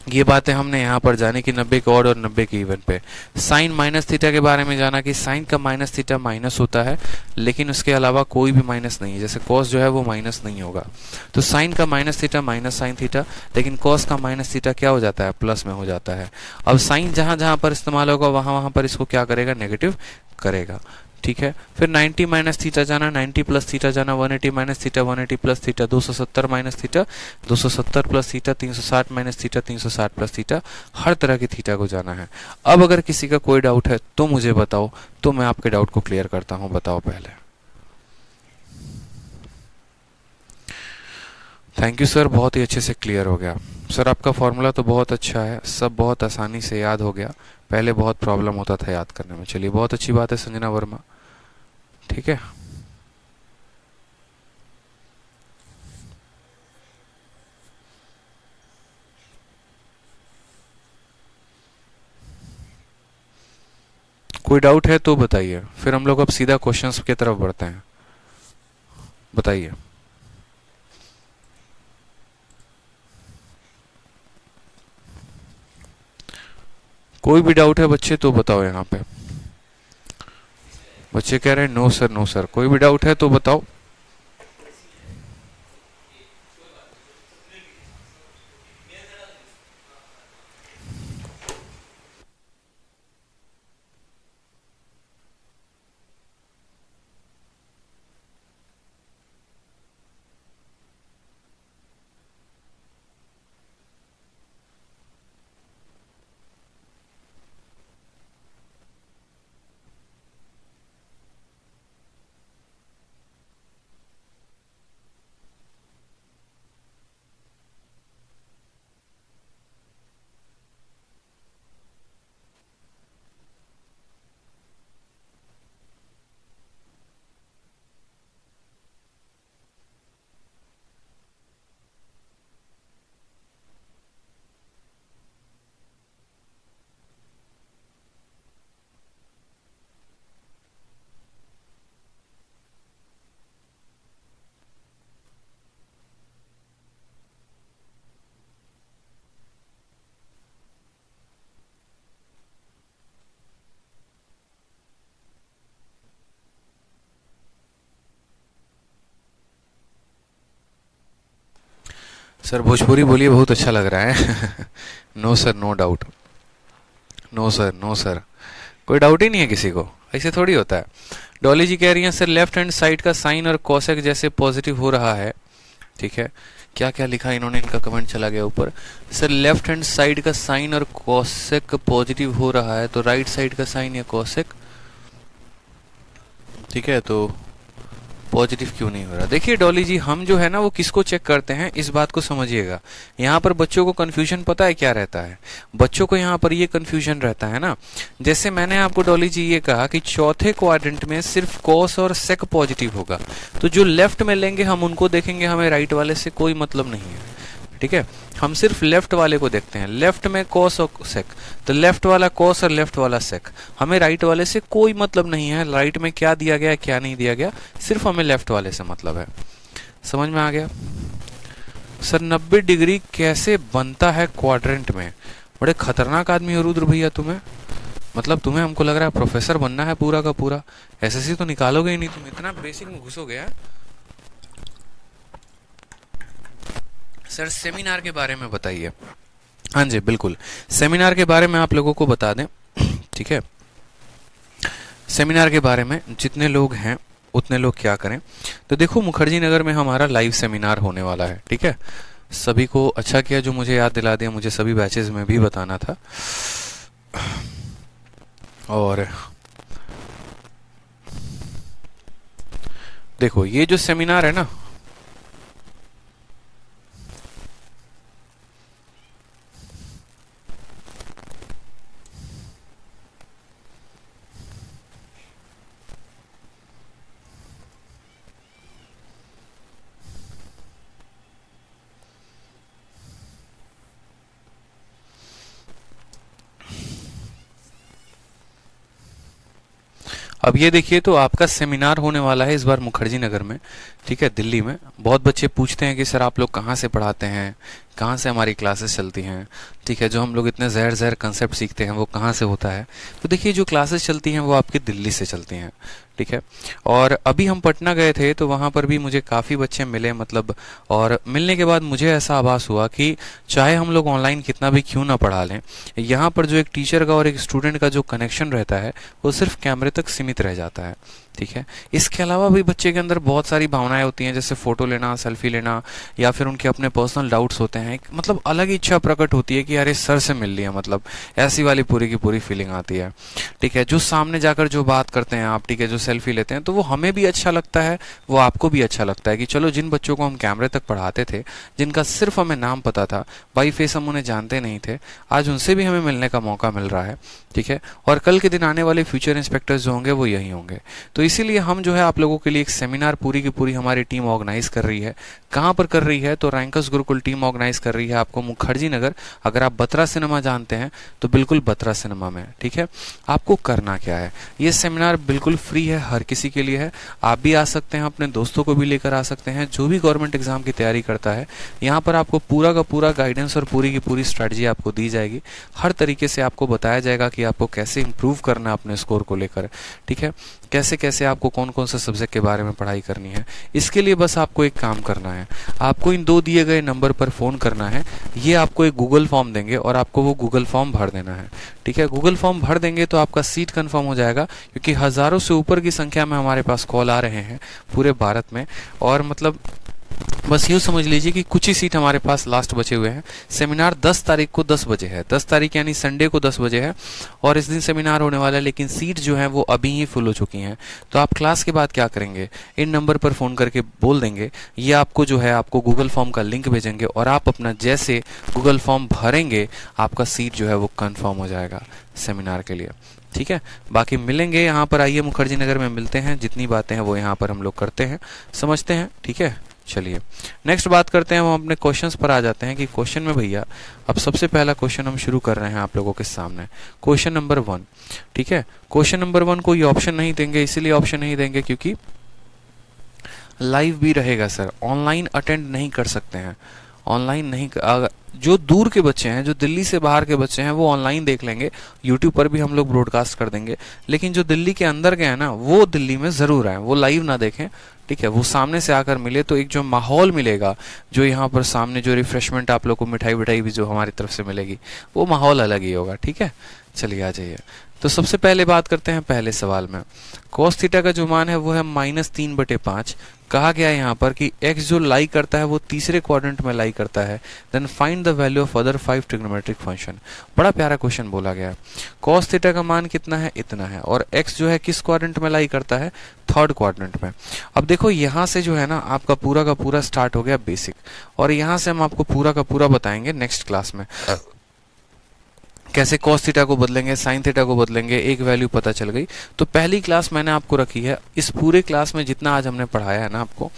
ये बातें हमने यहाँ पर जानी कि 90 के ऑड और 90 के इवन पे। साइन माइनस थीटा के बारे में जाना कि साइन का माइनस थीटा माइनस होता है, लेकिन उसके अलावा कोई भी माइनस नहीं है। जैसे कॉस जो है वो माइनस नहीं होगा, तो साइन का minus theta minus sine theta, लेकिन कॉस का माइनस थीटा क्या हो जाता है, प्लस में हो जाता है। अब साइन जहां जहां पर इस्तेमाल होगा वहां वहां पर इसको क्या करेगा, नेगेटिव करेगा, ठीक है। फिर 90 माइनस थीटा जाना, 90 प्लस थीटा जाना, 180 minus theta, 180 plus theta, 270 minus theta, 270 plus theta, 360 minus theta, 360 plus theta. हर तरह की थीटा को जाना है। अब अगर किसी का कोई डाउट है तो मुझे बताओ, तो मैं आपके डाउट को क्लियर करता हूं। बताओ पहले। थैंक यू सर, बहुत ही अच्छे से क्लियर हो गया। सर आपका फॉर्मूला तो बहुत अच्छा है, सब बहुत आसानी से याद हो गया, पहले बहुत प्रॉब्लम होता था याद करने में। चलिए बहुत अच्छी बात है संजना वर्मा, ठीक है। कोई डाउट है तो बताइए, फिर हम लोग अब सीधा क्वेश्चंस की तरफ बढ़ते हैं। बताइए। कोई भी डाउट है बच्चे तो बताओ। यहाँ पे बच्चे कह रहे हैं नो सर, नो सर। कोई भी डाउट है तो बताओ। सर भोजपुरी बोलिए, बहुत अच्छा लग रहा है। No sir, no doubt. No sir, no sir, कोई डाउट ही नहीं है किसी को, ऐसे थोड़ी होता है। डॉली जी कह रही हैं सर लेफ्ट हैंड साइड का साइन और कोसेक जैसे पॉजिटिव हो रहा है, ठीक है। क्या क्या लिखा इन्होंने, इनका कमेंट चला गया ऊपर। सर लेफ्ट हैंड साइड का साइन और कोसेक पॉजिटिव हो रहा है, तो राइट साइड का साइन या कोसेक, ठीक है, तो पॉजिटिव क्यों नहीं हो रहा। देखिए डॉली जी, हम जो है ना वो किसको चेक करते हैं, इस बात को समझिएगा। यहाँ पर बच्चों को कंफ्यूजन पता है क्या रहता है, बच्चों को यहाँ पर ये कंफ्यूजन रहता है ना, जैसे मैंने आपको डॉली जी ये कहा कि चौथे क्वाड्रेंट में सिर्फ कॉस और सेक पॉजिटिव होगा, तो जो लेफ्ट में लेंगे हम उनको देखेंगे, हमें राइट वाले से कोई मतलब नहीं है, ठीक है। हम सिर्फ लेफ्ट वाले को देखते हैं, लेफ्ट में कॉस और सेक, तो लेफ्ट वाला कॉस और लेफ्ट वाला सेक, हमें राइट वाले से कोई मतलब नहीं है, राइट में क्या दिया गया क्या नहीं दिया गया, सिर्फ हमें लेफ्ट वाले से मतलब है। समझ में आ गया। सर 90 डिग्री कैसे बनता है क्वाड्रेंट में, बड़े खतरनाक आदमी हो रुद्र भैया तुम्हें, मतलब तुम्हें हमको लग रहा है प्रोफेसर बनना है पूरा का पूरा, एसएससी तो निकालोगे ही नहीं, तुम इतना बेसिक में घुसोगे यार। सर सेमिनार के बारे में बताइए। हाँ जी बिल्कुल, सेमिनार के बारे में आप लोगों को बता दें, ठीक है। सेमिनार के बारे में जितने लोग हैं उतने लोग क्या करें, तो देखो मुखर्जी नगर में हमारा लाइव सेमिनार होने वाला है, ठीक है। सभी को अच्छा किया जो मुझे याद दिला दिया, मुझे सभी बैचेस में भी बताना था। और देखो ये जो सेमिनार है ना, अब ये देखिए तो आपका सेमिनार होने वाला है इस बार मुखर्जी नगर में, ठीक है, दिल्ली में। बहुत बच्चे पूछते हैं कि सर आप लोग कहाँ से पढ़ाते हैं, कहाँ से हमारी क्लासेस चलती हैं, ठीक है, जो हम लोग इतने जहर जहर कंसेप्ट सीखते हैं वो कहाँ से होता है। तो देखिए जो क्लासेस चलती हैं वो आपकी दिल्ली से चलती हैं, ठीक है। और अभी हम पटना गए थे तो वहाँ पर भी मुझे काफ़ी बच्चे मिले, मतलब, और मिलने के बाद मुझे ऐसा आभास हुआ कि चाहे हम लोग ऑनलाइन कितना भी क्यों ना पढ़ा लें, यहाँ पर जो एक टीचर का और एक स्टूडेंट का जो कनेक्शन रहता है वो सिर्फ कैमरे तक सीमित रह जाता है, ठीक है। इसके अलावा भी बच्चे के अंदर बहुत सारी भावनाएं होती हैं, जैसे फोटो लेना, सेल्फी लेना, या फिर उनके अपने पर्सनल डाउट्स होते हैं, मतलब अलग ही इच्छा प्रकट होती है कि यार इस सर से मिल लिया, मतलब ऐसी वाली पूरी की पूरी फीलिंग आती है, ठीक है। जो सामने जाकर जो बात करते हैं आप, ठीक है, जो सेल्फी लेते हैं, तो वो हमें भी अच्छा लगता है, वो आपको भी अच्छा लगता है कि चलो जिन बच्चों को हम कैमरे तक पढ़ाते थे, जिनका सिर्फ हमें नाम पता था, बाई फेस हम उन्हें जानते नहीं थे, आज उनसे भी हमें मिलने का मौका मिल रहा है, ठीक है। और कल के दिन आने वाले फ्यूचर इंस्पेक्टर्स जो होंगे वो यही होंगे। तो इसीलिए हम जो है आप लोगों के लिए एक सेमिनार पूरी की पूरी हमारी टीम ऑर्गेनाइज कर रही है। कहाँ पर कर रही है, तो रैंकर्स गुरुकुल टीम ऑर्गेनाइज कर रही है आपको मुखर्जी नगर। अगर आप बत्रा सिनेमा जानते हैं तो बिल्कुल बत्रा सिनेमा में, ठीक है। आपको करना क्या है, ये सेमिनार बिल्कुल फ्री है, हर किसी के लिए है। आप भी आ सकते हैं, अपने दोस्तों को भी लेकर आ सकते हैं, जो भी गवर्नमेंट एग्जाम की तैयारी करता है। यहाँ पर आपको पूरा का पूरा गाइडेंस और पूरी की पूरी स्ट्रेटजी आपको दी जाएगी। हर तरीके से आपको बताया जाएगा कि आपको कैसे इंप्रूव करना है अपने स्कोर को लेकर, ठीक है, कैसे कैसे आपको कौन कौन से सब्जेक्ट के बारे में पढ़ाई करनी है। इसके लिए बस आपको एक काम करना है, आपको इन 2 दिए गए नंबर पर फोन करना है। ये आपको एक गूगल फॉर्म देंगे और आपको वो गूगल फॉर्म भर देना है, ठीक है। गूगल फॉर्म भर देंगे तो आपका सीट कंफर्म हो जाएगा, क्योंकि हजारों से ऊपर की संख्या में हमारे पास कॉल आ रहे हैं पूरे भारत में। और मतलब बस यूँ समझ लीजिए कि कुछ ही सीट हमारे पास लास्ट बचे हुए हैं। सेमिनार 10 तारीख को 10 बजे है, 10 तारीख यानी संडे को 10 बजे है, और इस दिन सेमिनार होने वाला है, लेकिन सीट जो है वो अभी ही फुल हो चुकी हैं। तो आप क्लास के बाद क्या करेंगे, इन नंबर पर फ़ोन करके बोल देंगे, ये आपको जो है आपको गूगल फॉर्म का लिंक भेजेंगे, और आप अपना जैसे गूगल फॉर्म भरेंगे आपका सीट जो है वो कन्फर्म हो जाएगा सेमिनार के लिए, ठीक है। बाकी मिलेंगे यहाँ पर, आइए मुखर्जी नगर में मिलते हैं, जितनी बातें हैं वो यहाँ पर हम लोग करते हैं, समझते हैं, ठीक है। चलिए नेक्स्ट बात करते हैं, हम अपने क्वेश्चंस पर आ जाते हैं कि क्वेश्चन में भैया अब सबसे पहला क्वेश्चन हम शुरू कर रहे हैं आप लोगों के सामने, क्वेश्चन नंबर 1, ठीक है। क्वेश्चन नंबर 1 कोई ऑप्शन नहीं देंगे, इसीलिए ऑप्शन नहीं देंगे क्योंकि लाइव भी रहेगा सर, ऑनलाइन अटेंड नहीं कर सकते हैं, ऑनलाइन नहीं। जो दूर के बच्चे हैं, जो दिल्ली से बाहर के बच्चे हैं, वो ऑनलाइन देख लेंगे, यूट्यूब पर भी हम लोग ब्रॉडकास्ट कर देंगे। लेकिन जो दिल्ली के अंदर के हैं ना, वो दिल्ली में जरूर आए, वो लाइव ना देखें, ठीक है। वो सामने से आकर मिले तो एक जो माहौल मिलेगा, जो यहाँ पर सामने जो रिफ्रेशमेंट आप लोग को मिठाई विठाई भी जो हमारी तरफ से मिलेगी, वो माहौल अलग ही होगा, ठीक है। चलिए आ जाइए, तो सबसे पहले बात करते हैं पहले सवाल में। cos थीटा का जो मान है वो है -3/5। कहा गया है यहाँ पर कि x जो लाई करता है वो तीसरे क्वाड्रेंट में लाई करता है, then find the value of other 5 trigonometric function. बड़ा प्यारा क्वेश्चन बोला गया है। cos थीटा का मान कितना है, इतना है, और x जो है किस क्वाड्रेंट में लाई करता है, 3rd क्वाड्रेंट में। अब देखो यहाँ से जो है ना आपका पूरा का पूरा स्टार्ट हो गया बेसिक, और यहाँ से हम आपको पूरा का पूरा बताएंगे नेक्स्ट क्लास में कैसे cos थीटा को बदलेंगे, sin थीटा को बदलेंगे, एक वैल्यू पता चल गई। तो पहली क्लास मैंने आपको रखी है, इस पूरे क्लास में जितना आज हमने पढ़ाया है ना आपको,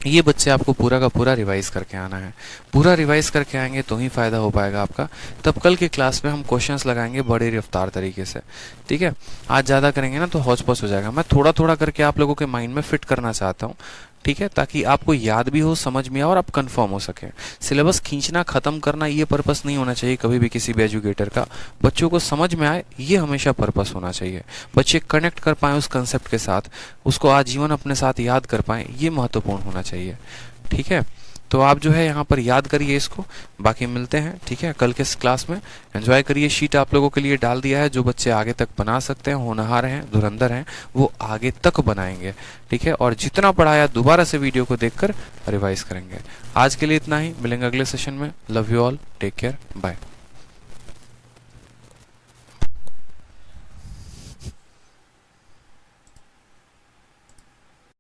ये बच्चे आपको पूरा का पूरा रिवाइज करके आना है। पूरा रिवाइज करके आएंगे तो ही फायदा हो पाएगा आपका। तब कल के क्लास में हम क्वेश्चंस लगाएंगे बड़े रफ्तार तरीके से, ठीक है। आज ज़्यादा करेंगे ना तो हौच पौच हो जाएगा। मैं थोड़ा थोड़ा करके आप लोगों के माइंड में फिट करना चाहता हूँ, ठीक है, ताकि आपको याद भी हो, समझ में आए और आप कंफर्म हो सके। सिलेबस खींचना, खत्म करना ये पर्पस नहीं होना चाहिए कभी भी किसी भी एजुकेटर का। बच्चों को समझ में आए ये हमेशा पर्पस होना चाहिए। बच्चे कनेक्ट कर पाए उस कंसेप्ट के साथ, उसको आजीवन अपने साथ याद कर पाए, ये महत्वपूर्ण होना चाहिए। ठीक है, तो आप जो है यहाँ पर याद करिए इसको। बाकी मिलते हैं, ठीक है, कल के इस क्लास में। एंजॉय करिए। शीट आप लोगों के लिए डाल दिया है। जो बच्चे आगे तक बना सकते हैं, होनहार हैं, धुरंधर हैं, वो आगे तक बनाएंगे। ठीक है, और जितना पढ़ाया दोबारा से वीडियो को देखकर रिवाइज करेंगे। आज के लिए इतना ही, मिलेंगे अगले सेशन में। Love you all, take care, bye.